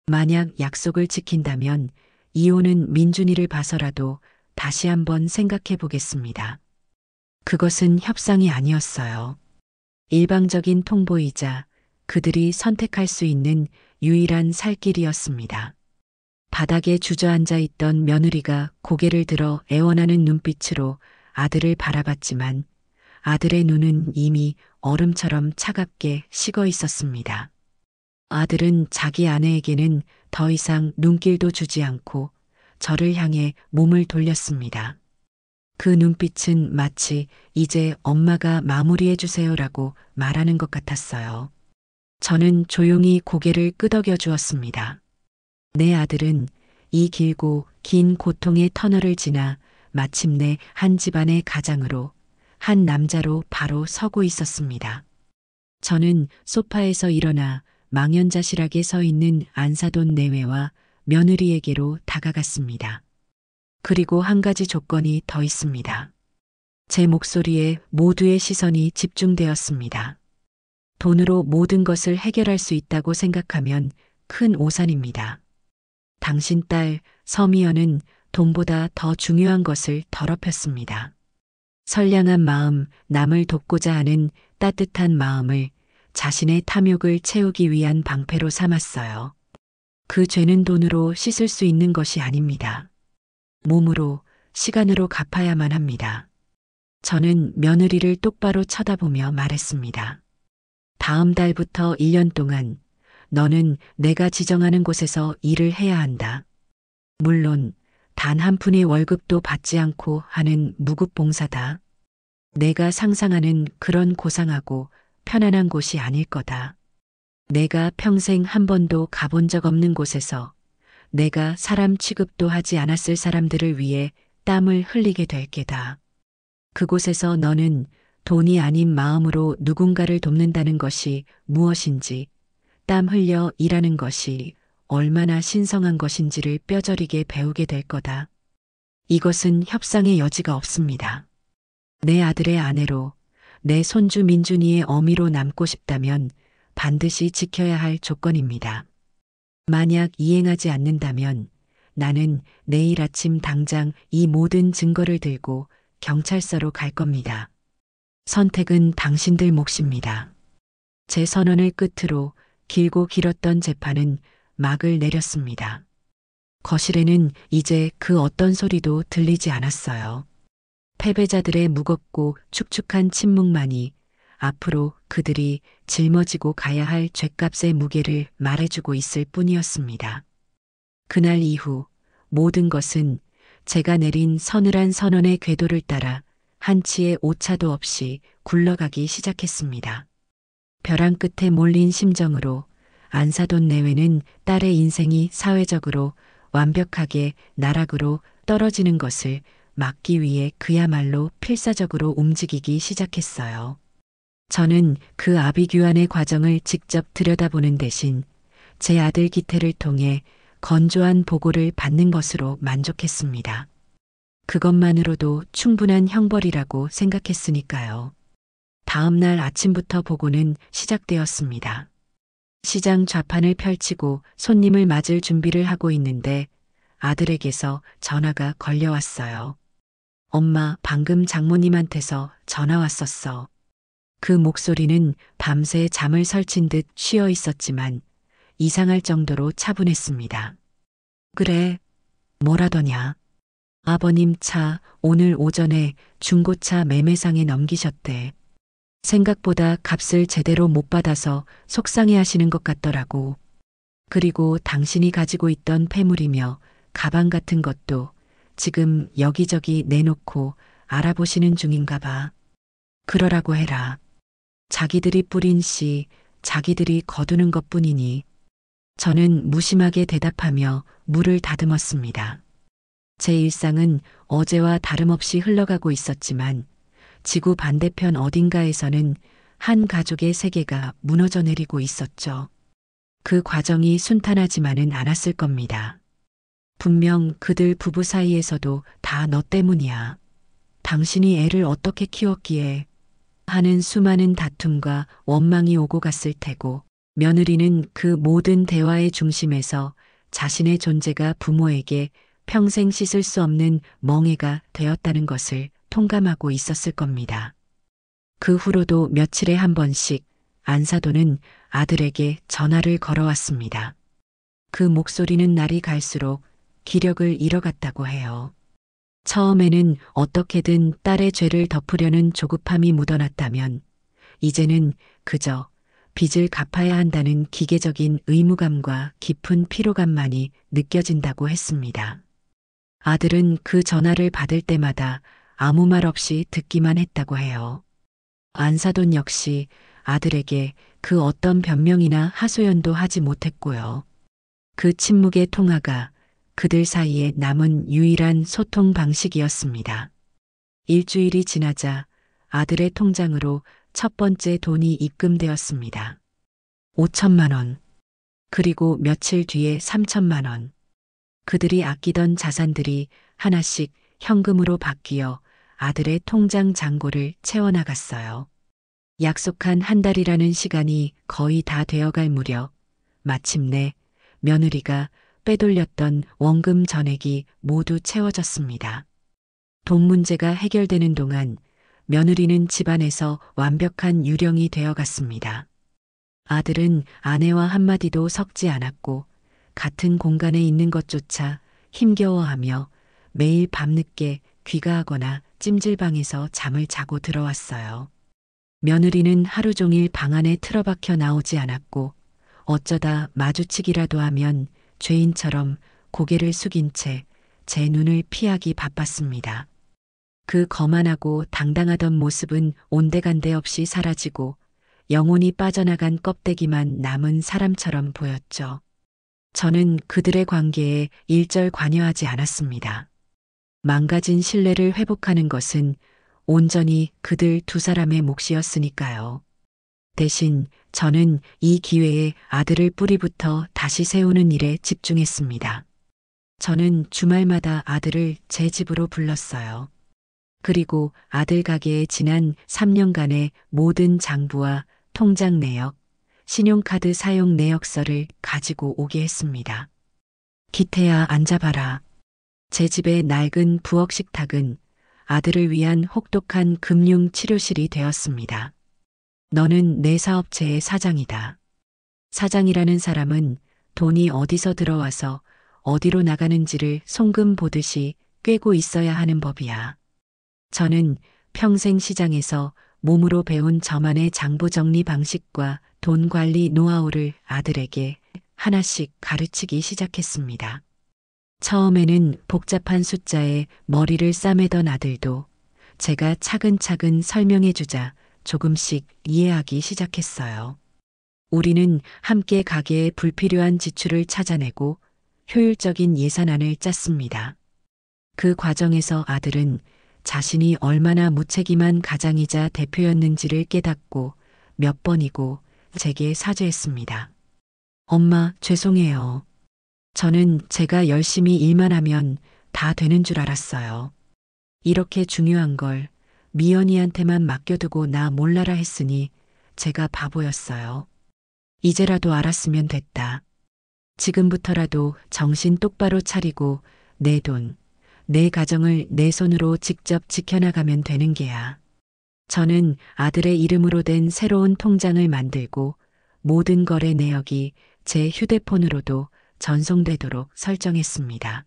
만약 약속을 지킨다면 이혼은 민준이를 봐서라도 다시 한번 생각해 보겠습니다. 그것은 협상이 아니었어요. 일방적인 통보이자 그들이 선택할 수 있는 유일한 살 길이었습니다. 바닥에 주저앉아 있던 며느리가 고개를 들어 애원하는 눈빛으로 아들을 바라봤지만 아들의 눈은 이미 얼음처럼 차갑게 식어 있었습니다. 아들은 자기 아내에게는 더 이상 눈길도 주지 않고 저를 향해 몸을 돌렸습니다. 그 눈빛은 마치 이제 엄마가 마무리해 주세요라고 말하는 것 같았어요. 저는 조용히 고개를 끄덕여 주었습니다. 내 아들은 이 길고 긴 고통의 터널을 지나 마침내 한 집안의 가장으로 한 남자로 바로 서고 있었습니다. 저는 소파에서 일어나 망연자실하게 서 있는 안사돈 내외와 며느리에게로 다가갔습니다. 그리고 한 가지 조건이 더 있습니다. 제 목소리에 모두의 시선이 집중되었습니다. 돈으로 모든 것을 해결할 수 있다고 생각하면 큰 오산입니다. 당신 딸 서미연은 돈보다 더 중요한 것을 더럽혔습니다. 선량한 마음, 남을 돕고자 하는 따뜻한 마음을 자신의 탐욕을 채우기 위한 방패로 삼았어요. 그 죄는 돈으로 씻을 수 있는 것이 아닙니다. 몸으로, 시간으로 갚아야만 합니다. 저는 며느리를 똑바로 쳐다보며 말했습니다. 다음 달부터 1년 동안 너는 내가 지정하는 곳에서 일을 해야 한다. 물론 단 한 푼의 월급도 받지 않고 하는 무급봉사다. 내가 상상하는 그런 고상하고 편안한 곳이 아닐 거다. 내가 평생 한 번도 가본 적 없는 곳에서 내가 사람 취급도 하지 않았을 사람들을 위해 땀을 흘리게 될 게다. 그곳에서 너는 돈이 아닌 마음으로 누군가를 돕는다는 것이 무엇인지, 땀 흘려 일하는 것이 얼마나 신성한 것인지를 뼈저리게 배우게 될 거다. 이것은 협상의 여지가 없습니다. 내 아들의 아내로, 내 손주 민준이의 어미로 남고 싶다면 반드시 지켜야 할 조건입니다. 만약 이행하지 않는다면 나는 내일 아침 당장 이 모든 증거를 들고 경찰서로 갈 겁니다. 선택은 당신들 몫입니다. 제 선언을 끝으로 길고 길었던 재판은 막을 내렸습니다. 거실에는 이제 그 어떤 소리도 들리지 않았어요. 패배자들의 무겁고 축축한 침묵만이 앞으로 그들이 짊어지고 가야 할 죗값의 무게를 말해주고 있을 뿐이었습니다. 그날 이후 모든 것은 제가 내린 서늘한 선언의 궤도를 따라 한치의 오차도 없이 굴러가기 시작했습니다. 벼랑 끝에 몰린 심정으로 안사돈 내외는 딸의 인생이 사회적으로 완벽하게 나락으로 떨어지는 것을 막기 위해 그야말로 필사적으로 움직이기 시작했어요. 저는 그 아비규환의 과정을 직접 들여다보는 대신 제 아들 기태를 통해 건조한 보고를 받는 것으로 만족했습니다. 그것만으로도 충분한 형벌이라고 생각했으니까요. 다음 날 아침부터 보고는 시작되었습니다. 시장 좌판을 펼치고 손님을 맞을 준비를 하고 있는데 아들에게서 전화가 걸려왔어요. 엄마, 방금 장모님한테서 전화 왔었어. 그 목소리는 밤새 잠을 설친 듯 쉬어 있었지만 이상할 정도로 차분했습니다. 그래, 뭐라더냐? 아버님 차 오늘 오전에 중고차 매매상에 넘기셨대. 생각보다 값을 제대로 못 받아서 속상해 하시는 것 같더라고. 그리고 당신이 가지고 있던 폐물이며 가방 같은 것도 지금 여기저기 내놓고 알아보시는 중인가 봐. 그러라고 해라. 자기들이 뿌린 씨, 자기들이 거두는 것 뿐이니. 저는 무심하게 대답하며 물을 다듬었습니다. 제 일상은 어제와 다름없이 흘러가고 있었지만 지구 반대편 어딘가에서는 한 가족의 세계가 무너져 내리고 있었죠. 그 과정이 순탄하지만은 않았을 겁니다. 분명 그들 부부 사이에서도 다 너 때문이야. 당신이 애를 어떻게 키웠기에 하는 수많은 다툼과 원망이 오고 갔을 테고 며느리는 그 모든 대화의 중심에서 자신의 존재가 부모에게 평생 씻을 수 없는 멍해가 되었다는 것을 통감하고 있었을 겁니다. 그 후로도 며칠에 한 번씩 안사돈은 아들에게 전화를 걸어왔습니다. 그 목소리는 날이 갈수록 기력을 잃어갔다고 해요. 처음에는 어떻게든 딸의 죄를 덮으려는 조급함이 묻어났다면 이제는 그저 빚을 갚아야 한다는 기계적인 의무감과 깊은 피로감만이 느껴진다고 했습니다. 아들은 그 전화를 받을 때마다 아무 말 없이 듣기만 했다고 해요. 안사돈 역시 아들에게 그 어떤 변명이나 하소연도 하지 못했고요. 그 침묵의 통화가 그들 사이에 남은 유일한 소통 방식이었습니다. 일주일이 지나자 아들의 통장으로 첫 번째 돈이 입금되었습니다. 5천만 원. 그리고 며칠 뒤에 3천만 원. 그들이 아끼던 자산들이 하나씩 현금으로 바뀌어 아들의 통장 잔고를 채워나갔어요. 약속한 한 달이라는 시간이 거의 다 되어갈 무렵 마침내 며느리가 빼돌렸던 원금 전액이 모두 채워졌습니다. 돈 문제가 해결되는 동안 며느리는 집안에서 완벽한 유령이 되어갔습니다. 아들은 아내와 한마디도 섞지 않았고 같은 공간에 있는 것조차 힘겨워하며 매일 밤늦게 귀가하거나 찜질방에서 잠을 자고 들어왔어요. 며느리는 하루 종일 방 안에 틀어박혀 나오지 않았고 어쩌다 마주치기라도 하면 죄인처럼 고개를 숙인 채 제 눈을 피하기 바빴습니다. 그 거만하고 당당하던 모습은 온데간데 없이 사라지고 영혼이 빠져나간 껍데기만 남은 사람처럼 보였죠. 저는 그들의 관계에 일절 관여하지 않았습니다. 망가진 신뢰를 회복하는 것은 온전히 그들 두 사람의 몫이었으니까요. 대신 저는 이 기회에 아들을 뿌리부터 다시 세우는 일에 집중했습니다. 저는 주말마다 아들을 제 집으로 불렀어요. 그리고 아들 가게에 지난 3년간의 모든 장부와 통장 내역, 신용카드 사용 내역서를 가지고 오게 했습니다. 기태야 앉아봐라. 제 집의 낡은 부엌 식탁은 아들을 위한 혹독한 금융 치료실이 되었습니다. 너는 내 사업체의 사장이다. 사장이라는 사람은 돈이 어디서 들어와서 어디로 나가는지를 송금 보듯이 꿰고 있어야 하는 법이야. 저는 평생 시장에서 몸으로 배운 저만의 장부 정리 방식과 돈 관리 노하우를 아들에게 하나씩 가르치기 시작했습니다. 처음에는 복잡한 숫자에 머리를 싸매던 아들도 제가 차근차근 설명해주자 조금씩 이해하기 시작했어요. 우리는 함께 가게의 불필요한 지출을 찾아내고 효율적인 예산안을 짰습니다. 그 과정에서 아들은 자신이 얼마나 무책임한 가장이자 대표였는지를 깨닫고 몇 번이고 제게 사죄했습니다. 엄마, 죄송해요. 저는 제가 열심히 일만 하면 다 되는 줄 알았어요. 이렇게 중요한 걸 미연이한테만 맡겨두고 나 몰라라 했으니 제가 바보였어요. 이제라도 알았으면 됐다. 지금부터라도 정신 똑바로 차리고 내 돈, 내 가정을 내 손으로 직접 지켜나가면 되는 게야. 저는 아들의 이름으로 된 새로운 통장을 만들고 모든 거래 내역이 제 휴대폰으로도 전송되도록 설정했습니다.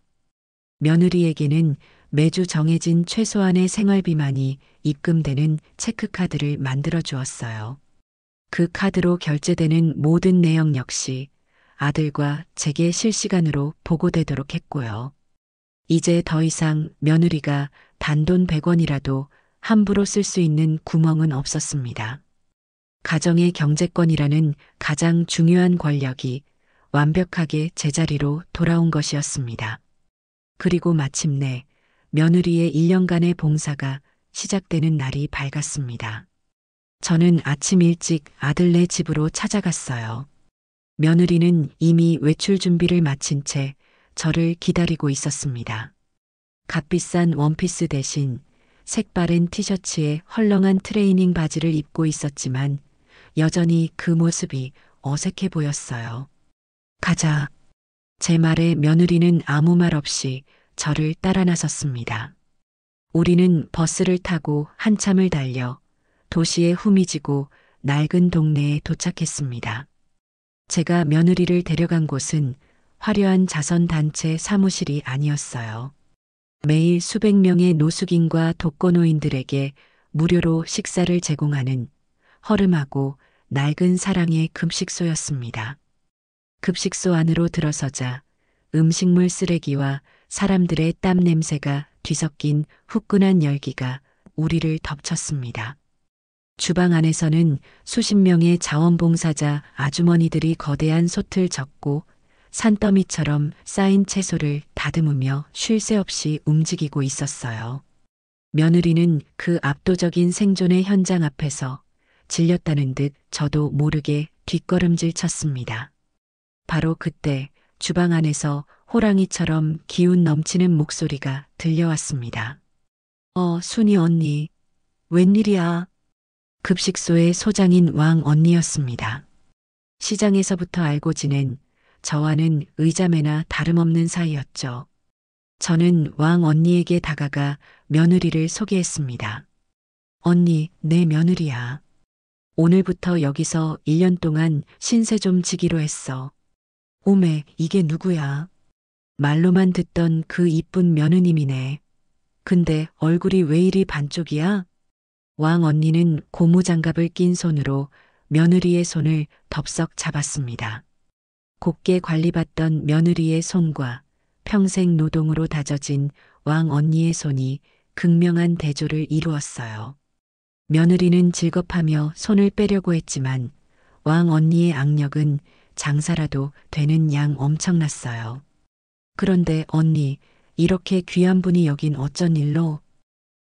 며느리에게는 매주 정해진 최소한의 생활비만이 입금되는 체크카드를 만들어 주었어요. 그 카드로 결제되는 모든 내용 역시 아들과 제게 실시간으로 보고되도록 했고요. 이제 더 이상 며느리가 단돈 100원이라도 함부로 쓸 수 있는 구멍은 없었습니다. 가정의 경제권이라는 가장 중요한 권력이 완벽하게 제자리로 돌아온 것이었습니다. 그리고 마침내 며느리의 1년간의 봉사가 시작되는 날이 밝았습니다. 저는 아침 일찍 아들네 집으로 찾아갔어요. 며느리는 이미 외출 준비를 마친 채 저를 기다리고 있었습니다. 값비싼 원피스 대신 색바랜 티셔츠에 헐렁한 트레이닝 바지를 입고 있었지만 여전히 그 모습이 어색해 보였어요. 가자. 제 말에 며느리는 아무 말 없이 저를 따라 나섰습니다. 우리는 버스를 타고 한참을 달려 도시의 후미지고 낡은 동네에 도착했습니다. 제가 며느리를 데려간 곳은 화려한 자선단체 사무실이 아니었어요. 매일 수백 명의 노숙인과 독거노인들에게 무료로 식사를 제공하는 허름하고 낡은 사랑의 급식소였습니다. 급식소 안으로 들어서자 음식물 쓰레기와 사람들의 땀 냄새가 뒤섞인 후끈한 열기가 우리를 덮쳤습니다. 주방 안에서는 수십 명의 자원봉사자 아주머니들이 거대한 솥을 젓고 산더미처럼 쌓인 채소를 다듬으며 쉴 새 없이 움직이고 있었어요. 며느리는 그 압도적인 생존의 현장 앞에서 질렸다는 듯 저도 모르게 뒷걸음질 쳤습니다. 바로 그때 주방 안에서 호랑이처럼 기운 넘치는 목소리가 들려왔습니다. 순이 언니, 웬일이야? 급식소의 소장인 왕 언니였습니다. 시장에서부터 알고 지낸 저와는 의자매나 다름없는 사이였죠. 저는 왕 언니에게 다가가 며느리를 소개했습니다. 언니, 내 며느리야. 오늘부터 여기서 1년 동안 신세 좀 지기로 했어. 오메, 이게 누구야? 말로만 듣던 그 이쁜 며느님이네. 근데 얼굴이 왜 이리 반쪽이야? 왕 언니는 고무장갑을 낀 손으로 며느리의 손을 덥석 잡았습니다. 곱게 관리받던 며느리의 손과 평생 노동으로 다져진 왕 언니의 손이 극명한 대조를 이루었어요. 며느리는 질겁하며 손을 빼려고 했지만 왕 언니의 악력은 장사라도 되는 양 엄청났어요. 그런데 언니, 이렇게 귀한 분이 여긴 어쩐 일로?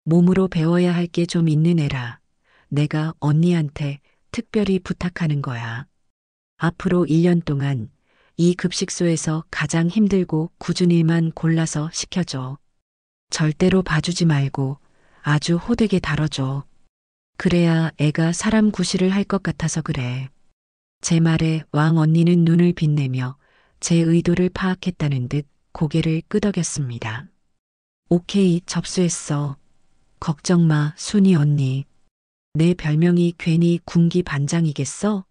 몸으로 배워야 할 게 좀 있는 애라. 내가 언니한테 특별히 부탁하는 거야. 앞으로 1년 동안 이 급식소에서 가장 힘들고 굳은 일만 골라서 시켜줘. 절대로 봐주지 말고 아주 호되게 다뤄줘. 그래야 애가 사람 구실을 할 것 같아서 그래. 제 말에 왕 언니는 눈을 빛내며 제 의도를 파악했다는 듯 고개를 끄덕였습니다. 오케이, 접수했어. 걱정 마, 순이 언니. 내 별명이 괜히 군기반장이겠어?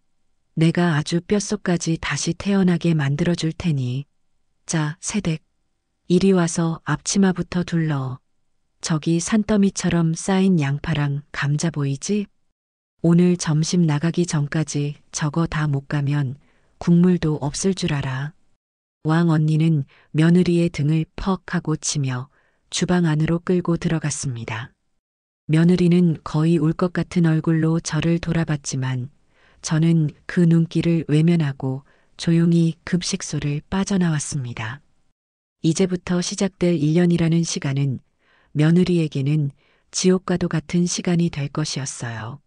내가 아주 뼛속까지 다시 태어나게 만들어줄 테니. 자, 새댁. 이리 와서 앞치마부터 둘러. 저기 산더미처럼 쌓인 양파랑 감자 보이지? 오늘 점심 나가기 전까지 저거 다 못 가면 국물도 없을 줄 알아. 왕 언니는 며느리의 등을 퍽 하고 치며 주방 안으로 끌고 들어갔습니다. 며느리는 거의 울 것 같은 얼굴로 저를 돌아봤지만 저는 그 눈길을 외면하고 조용히 급식소를 빠져나왔습니다. 이제부터 시작될 1년이라는 시간은 며느리에게는 지옥과도 같은 시간이 될 것이었어요.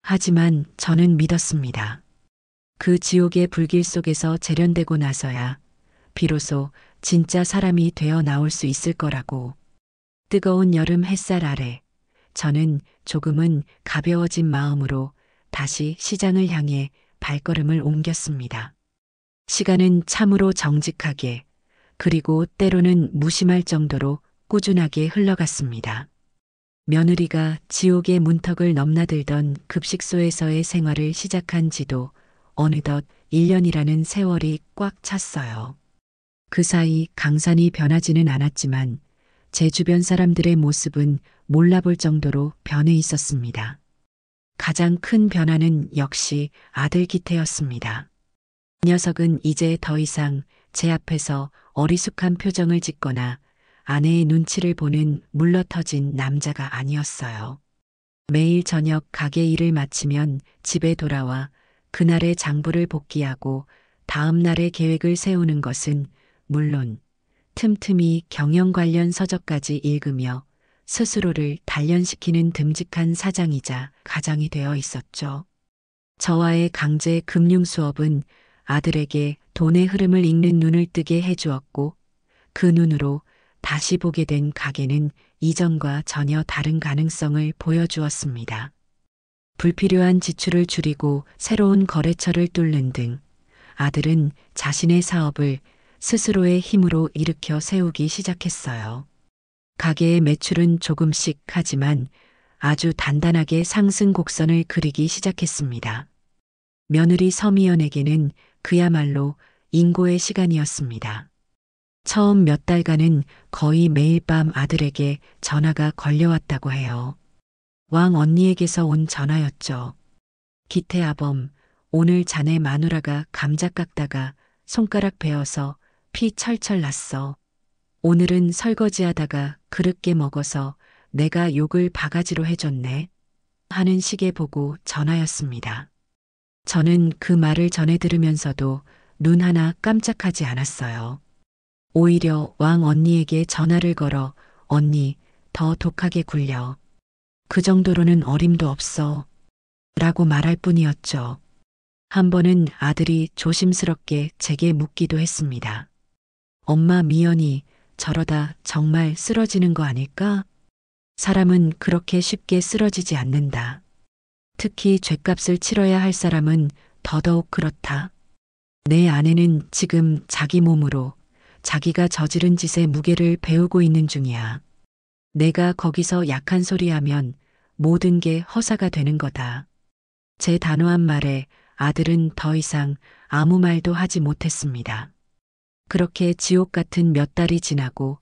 하지만 저는 믿었습니다. 그 지옥의 불길 속에서 재련되고 나서야 비로소 진짜 사람이 되어 나올 수 있을 거라고. 뜨거운 여름 햇살 아래 저는 조금은 가벼워진 마음으로 다시 시장을 향해 발걸음을 옮겼습니다. 시간은 참으로 정직하게 그리고 때로는 무심할 정도로 꾸준하게 흘러갔습니다. 며느리가 지옥의 문턱을 넘나들던 급식소에서의 생활을 시작한 지도 어느덧 1년이라는 세월이 꽉 찼어요. 그 사이 강산이 변하지는 않았지만 제 주변 사람들의 모습은 몰라볼 정도로 변해 있었습니다. 가장 큰 변화는 역시 아들 기태였습니다. 이 녀석은 이제 더 이상 제 앞에서 어리숙한 표정을 짓거나 아내의 눈치를 보는 물러터진 남자가 아니었어요. 매일 저녁 가게 일을 마치면 집에 돌아와 그날의 장부를 복기하고 다음 날의 계획을 세우는 것은 물론 틈틈이 경영 관련 서적까지 읽으며 스스로를 단련시키는 듬직한 사장이자 가장이 되어 있었죠. 저와의 강제 금융 수업은 아들에게 돈의 흐름을 읽는 눈을 뜨게 해주었고 그 눈으로 다시 보게 된 가게는 이전과 전혀 다른 가능성을 보여주었습니다. 불필요한 지출을 줄이고 새로운 거래처를 뚫는 등 아들은 자신의 사업을 스스로의 힘으로 일으켜 세우기 시작했어요. 가게의 매출은 조금씩 하지만 아주 단단하게 상승 곡선을 그리기 시작했습니다. 며느리 서미연에게는 그야말로 인고의 시간이었습니다. 처음 몇 달간은 거의 매일 밤 아들에게 전화가 걸려왔다고 해요. 왕 언니에게서 온 전화였죠. 기태 아범, 오늘 자네 마누라가 감자 깎다가 손가락 베어서 피 철철 났어. 오늘은 설거지하다가 그릇 깨먹어서 내가 욕을 바가지로 해줬네. 하는 식의 보고 전화였습니다. 저는 그 말을 전해 들으면서도 눈 하나 깜짝하지 않았어요. 오히려 왕 언니에게 전화를 걸어 언니 더 독하게 굴려. 그 정도로는 어림도 없어. 라고 말할 뿐이었죠. 한 번은 아들이 조심스럽게 제게 묻기도 했습니다. 엄마 미연이 저러다 정말 쓰러지는 거 아닐까? 사람은 그렇게 쉽게 쓰러지지 않는다. 특히 죗값을 치러야 할 사람은 더더욱 그렇다. 내 아내는 지금 자기 몸으로 자기가 저지른 짓의 무게를 배우고 있는 중이야. 내가 거기서 약한 소리 하면 모든 게 허사가 되는 거다. 제 단호한 말에 아들은 더 이상 아무 말도 하지 못했습니다. 그렇게 지옥 같은 몇 달이 지나고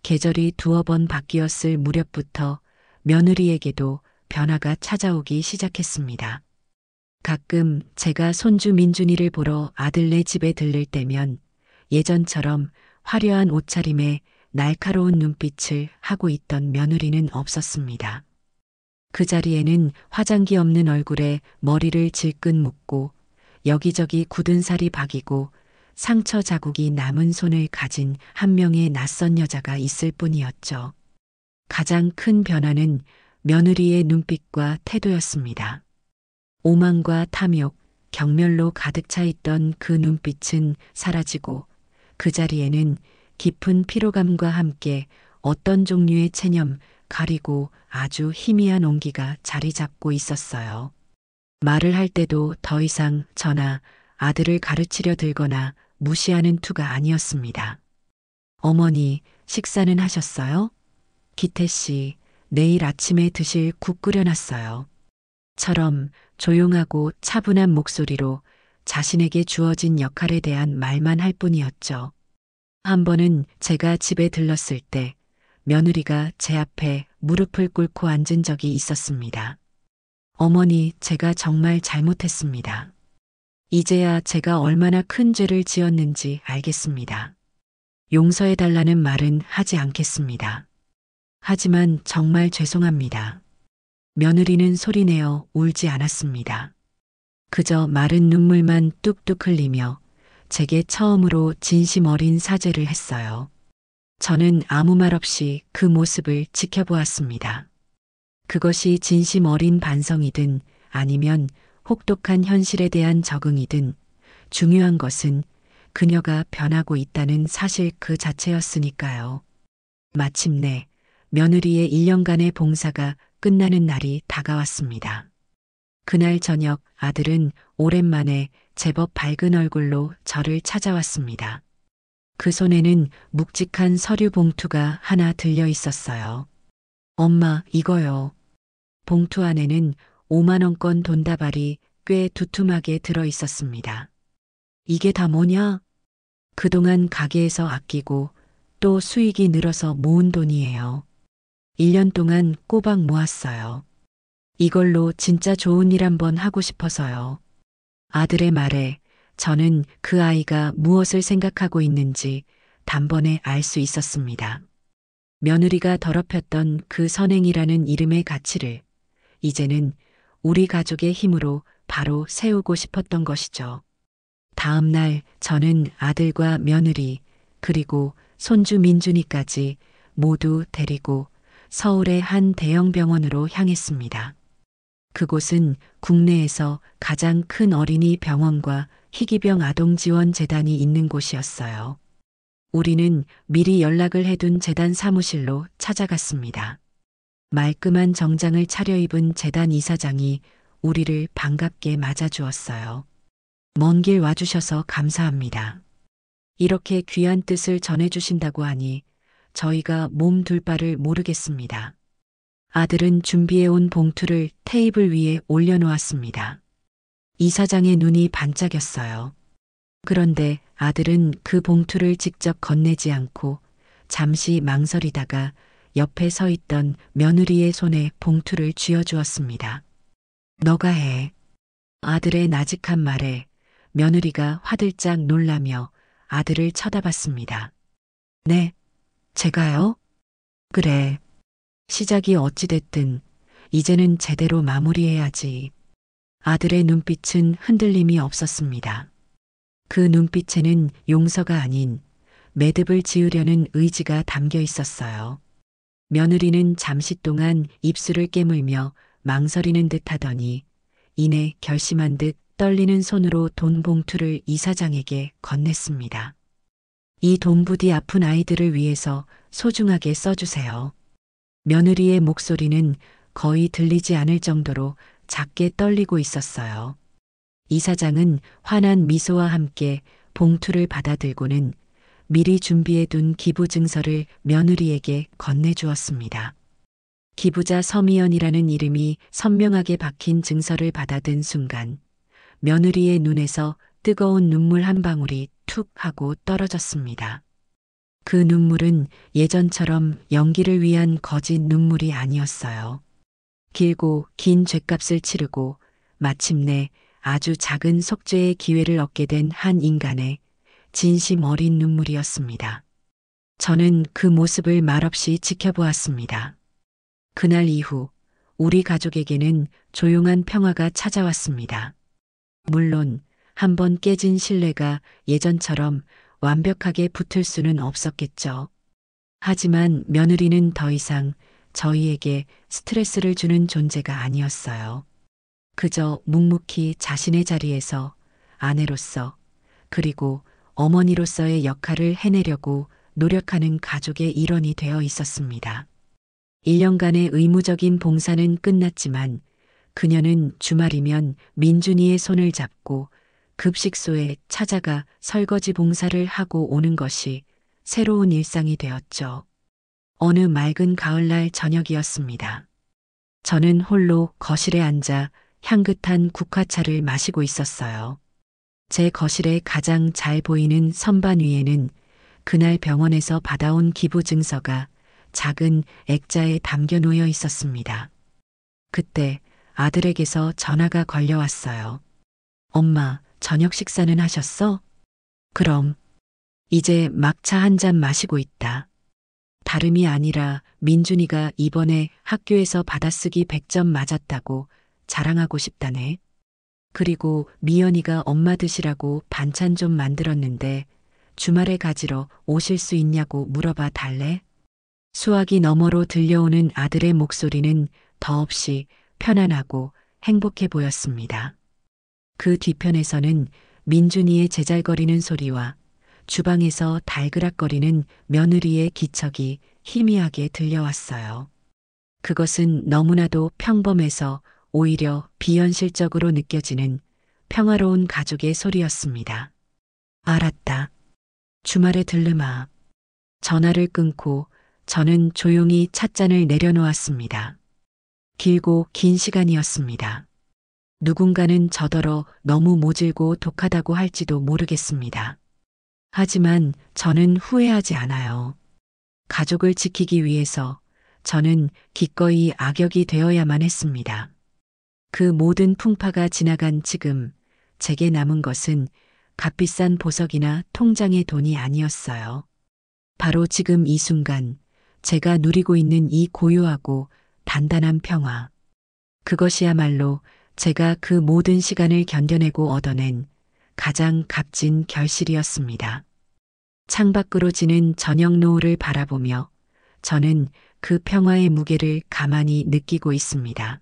계절이 두어 번 바뀌었을 무렵부터 며느리에게도 변화가 찾아오기 시작했습니다. 가끔 제가 손주 민준이를 보러 아들네 집에 들를 때면 예전처럼 화려한 옷차림에 날카로운 눈빛을 하고 있던 며느리는 없었습니다. 그 자리에는 화장기 없는 얼굴에 머리를 질끈 묶고 여기저기 굳은 살이 박이고 상처 자국이 남은 손을 가진 한 명의 낯선 여자가 있을 뿐이었죠. 가장 큰 변화는 며느리의 눈빛과 태도였습니다. 오만과 탐욕, 경멸로 가득 차 있던 그 눈빛은 사라지고 그 자리에는 깊은 피로감과 함께 어떤 종류의 체념, 가리고 아주 희미한 온기가 자리 잡고 있었어요. 말을 할 때도 더 이상 저나 아들을 가르치려 들거나 무시하는 투가 아니었습니다. 어머니, 식사는 하셨어요? 기태 씨, 내일 아침에 드실 국 끓여놨어요. 처럼 조용하고 차분한 목소리로 자신에게 주어진 역할에 대한 말만 할 뿐이었죠. 한 번은 제가 집에 들렀을 때 며느리가 제 앞에 무릎을 꿇고 앉은 적이 있었습니다. 어머니, 제가 정말 잘못했습니다. 이제야 제가 얼마나 큰 죄를 지었는지 알겠습니다. 용서해달라는 말은 하지 않겠습니다. 하지만 정말 죄송합니다. 며느리는 소리내어 울지 않았습니다. 그저 마른 눈물만 뚝뚝 흘리며 제게 처음으로 진심 어린 사죄를 했어요. 저는 아무 말 없이 그 모습을 지켜보았습니다. 그것이 진심 어린 반성이든 아니면 혹독한 현실에 대한 적응이든 중요한 것은 그녀가 변하고 있다는 사실 그 자체였으니까요. 마침내 며느리의 1년간의 봉사가 끝나는 날이 다가왔습니다. 그날 저녁 아들은 오랜만에 제법 밝은 얼굴로 저를 찾아왔습니다. 그 손에는 묵직한 서류 봉투가 하나 들려 있었어요. 엄마, 이거요. 봉투 안에는 5만 원권 돈다발이 꽤 두툼하게 들어 있었습니다. 이게 다 뭐냐? 그동안 가게에서 아끼고 또 수익이 늘어서 모은 돈이에요. 1년 동안 꼬박 모았어요. 이걸로 진짜 좋은 일 한번 하고 싶어서요. 아들의 말에 저는 그 아이가 무엇을 생각하고 있는지 단번에 알 수 있었습니다. 며느리가 더럽혔던 그 선행이라는 이름의 가치를 이제는 우리 가족의 힘으로 바로 세우고 싶었던 것이죠. 다음 날 저는 아들과 며느리 그리고 손주 민준이까지 모두 데리고 서울의 한 대형 병원으로 향했습니다. 그곳은 국내에서 가장 큰 어린이 병원과 희귀병 아동 지원 재단이 있는 곳이었어요. 우리는 미리 연락을 해둔 재단 사무실로 찾아갔습니다. 말끔한 정장을 차려입은 재단 이사장이 우리를 반갑게 맞아주었어요. 먼 길 와주셔서 감사합니다. 이렇게 귀한 뜻을 전해주신다고 하니 저희가 몸 둘 바를 모르겠습니다. 아들은 준비해온 봉투를 테이블 위에 올려놓았습니다. 이사장의 눈이 반짝였어요. 그런데 아들은 그 봉투를 직접 건네지 않고 잠시 망설이다가 옆에 서 있던 며느리의 손에 봉투를 쥐어주었습니다. 너가 해. 아들의 나직한 말에 며느리가 화들짝 놀라며 아들을 쳐다봤습니다. 네, 제가요? 그래. 시작이 어찌됐든 이제는 제대로 마무리해야지. 아들의 눈빛은 흔들림이 없었습니다. 그 눈빛에는 용서가 아닌 매듭을 지으려는 의지가 담겨 있었어요. 며느리는 잠시 동안 입술을 깨물며 망설이는 듯 하더니 이내 결심한 듯 떨리는 손으로 돈 봉투를 이사장에게 건넸습니다. 이 돈 부디 아픈 아이들을 위해서 소중하게 써주세요. 며느리의 목소리는 거의 들리지 않을 정도로 작게 떨리고 있었어요. 이사장은 환한 미소와 함께 봉투를 받아들고는 미리 준비해둔 기부 증서를 며느리에게 건네주었습니다. 기부자 서미연이라는 이름이 선명하게 박힌 증서를 받아든 순간 며느리의 눈에서 뜨거운 눈물 한 방울이 툭 하고 떨어졌습니다. 그 눈물은 예전처럼 연기를 위한 거짓 눈물이 아니었어요. 길고 긴 죗값을 치르고 마침내 아주 작은 속죄의 기회를 얻게 된 한 인간의 진심 어린 눈물이었습니다. 저는 그 모습을 말없이 지켜보았습니다. 그날 이후 우리 가족에게는 조용한 평화가 찾아왔습니다. 물론 한번 깨진 신뢰가 예전처럼 완벽하게 붙을 수는 없었겠죠. 하지만 며느리는 더 이상 저희에게 스트레스를 주는 존재가 아니었어요. 그저 묵묵히 자신의 자리에서 아내로서 그리고 어머니로서의 역할을 해내려고 노력하는 가족의 일원이 되어 있었습니다. 1년간의 의무적인 봉사는 끝났지만 그녀는 주말이면 민준이의 손을 잡고 급식소에 찾아가 설거지 봉사를 하고 오는 것이 새로운 일상이 되었죠. 어느 맑은 가을날 저녁이었습니다. 저는 홀로 거실에 앉아 향긋한 국화차를 마시고 있었어요. 제 거실에 가장 잘 보이는 선반 위에는 그날 병원에서 받아온 기부 증서가 작은 액자에 담겨 놓여 있었습니다. 그때 아들에게서 전화가 걸려왔어요. 엄마, 저녁 식사는 하셨어? 그럼. 이제 막차 한 잔 마시고 있다. 다름이 아니라 민준이가 이번에 학교에서 받아쓰기 100점 맞았다고 자랑하고 싶다네. 그리고 미연이가 엄마 드시라고 반찬 좀 만들었는데 주말에 가지러 오실 수 있냐고 물어봐 달래? 수화기 너머로 들려오는 아들의 목소리는 더없이 편안하고 행복해 보였습니다. 그 뒤편에서는 민준이의 제잘거리는 소리와 주방에서 달그락거리는 며느리의 기척이 희미하게 들려왔어요. 그것은 너무나도 평범해서 오히려 비현실적으로 느껴지는 평화로운 가족의 소리였습니다. 알았다. 주말에 들르마. 전화를 끊고 저는 조용히 찻잔을 내려놓았습니다. 길고 긴 시간이었습니다. 누군가는 저더러 너무 모질고 독하다고 할지도 모르겠습니다. 하지만 저는 후회하지 않아요. 가족을 지키기 위해서 저는 기꺼이 악역이 되어야만 했습니다. 그 모든 풍파가 지나간 지금 제게 남은 것은 값비싼 보석이나 통장의 돈이 아니었어요. 바로 지금 이 순간 제가 누리고 있는 이 고요하고 단단한 평화. 그것이야말로 제가 그 모든 시간을 견뎌내고 얻어낸 가장 값진 결실이었습니다. 창밖으로 지는 저녁 노을을 바라보며 저는 그 평화의 무게를 가만히 느끼고 있습니다.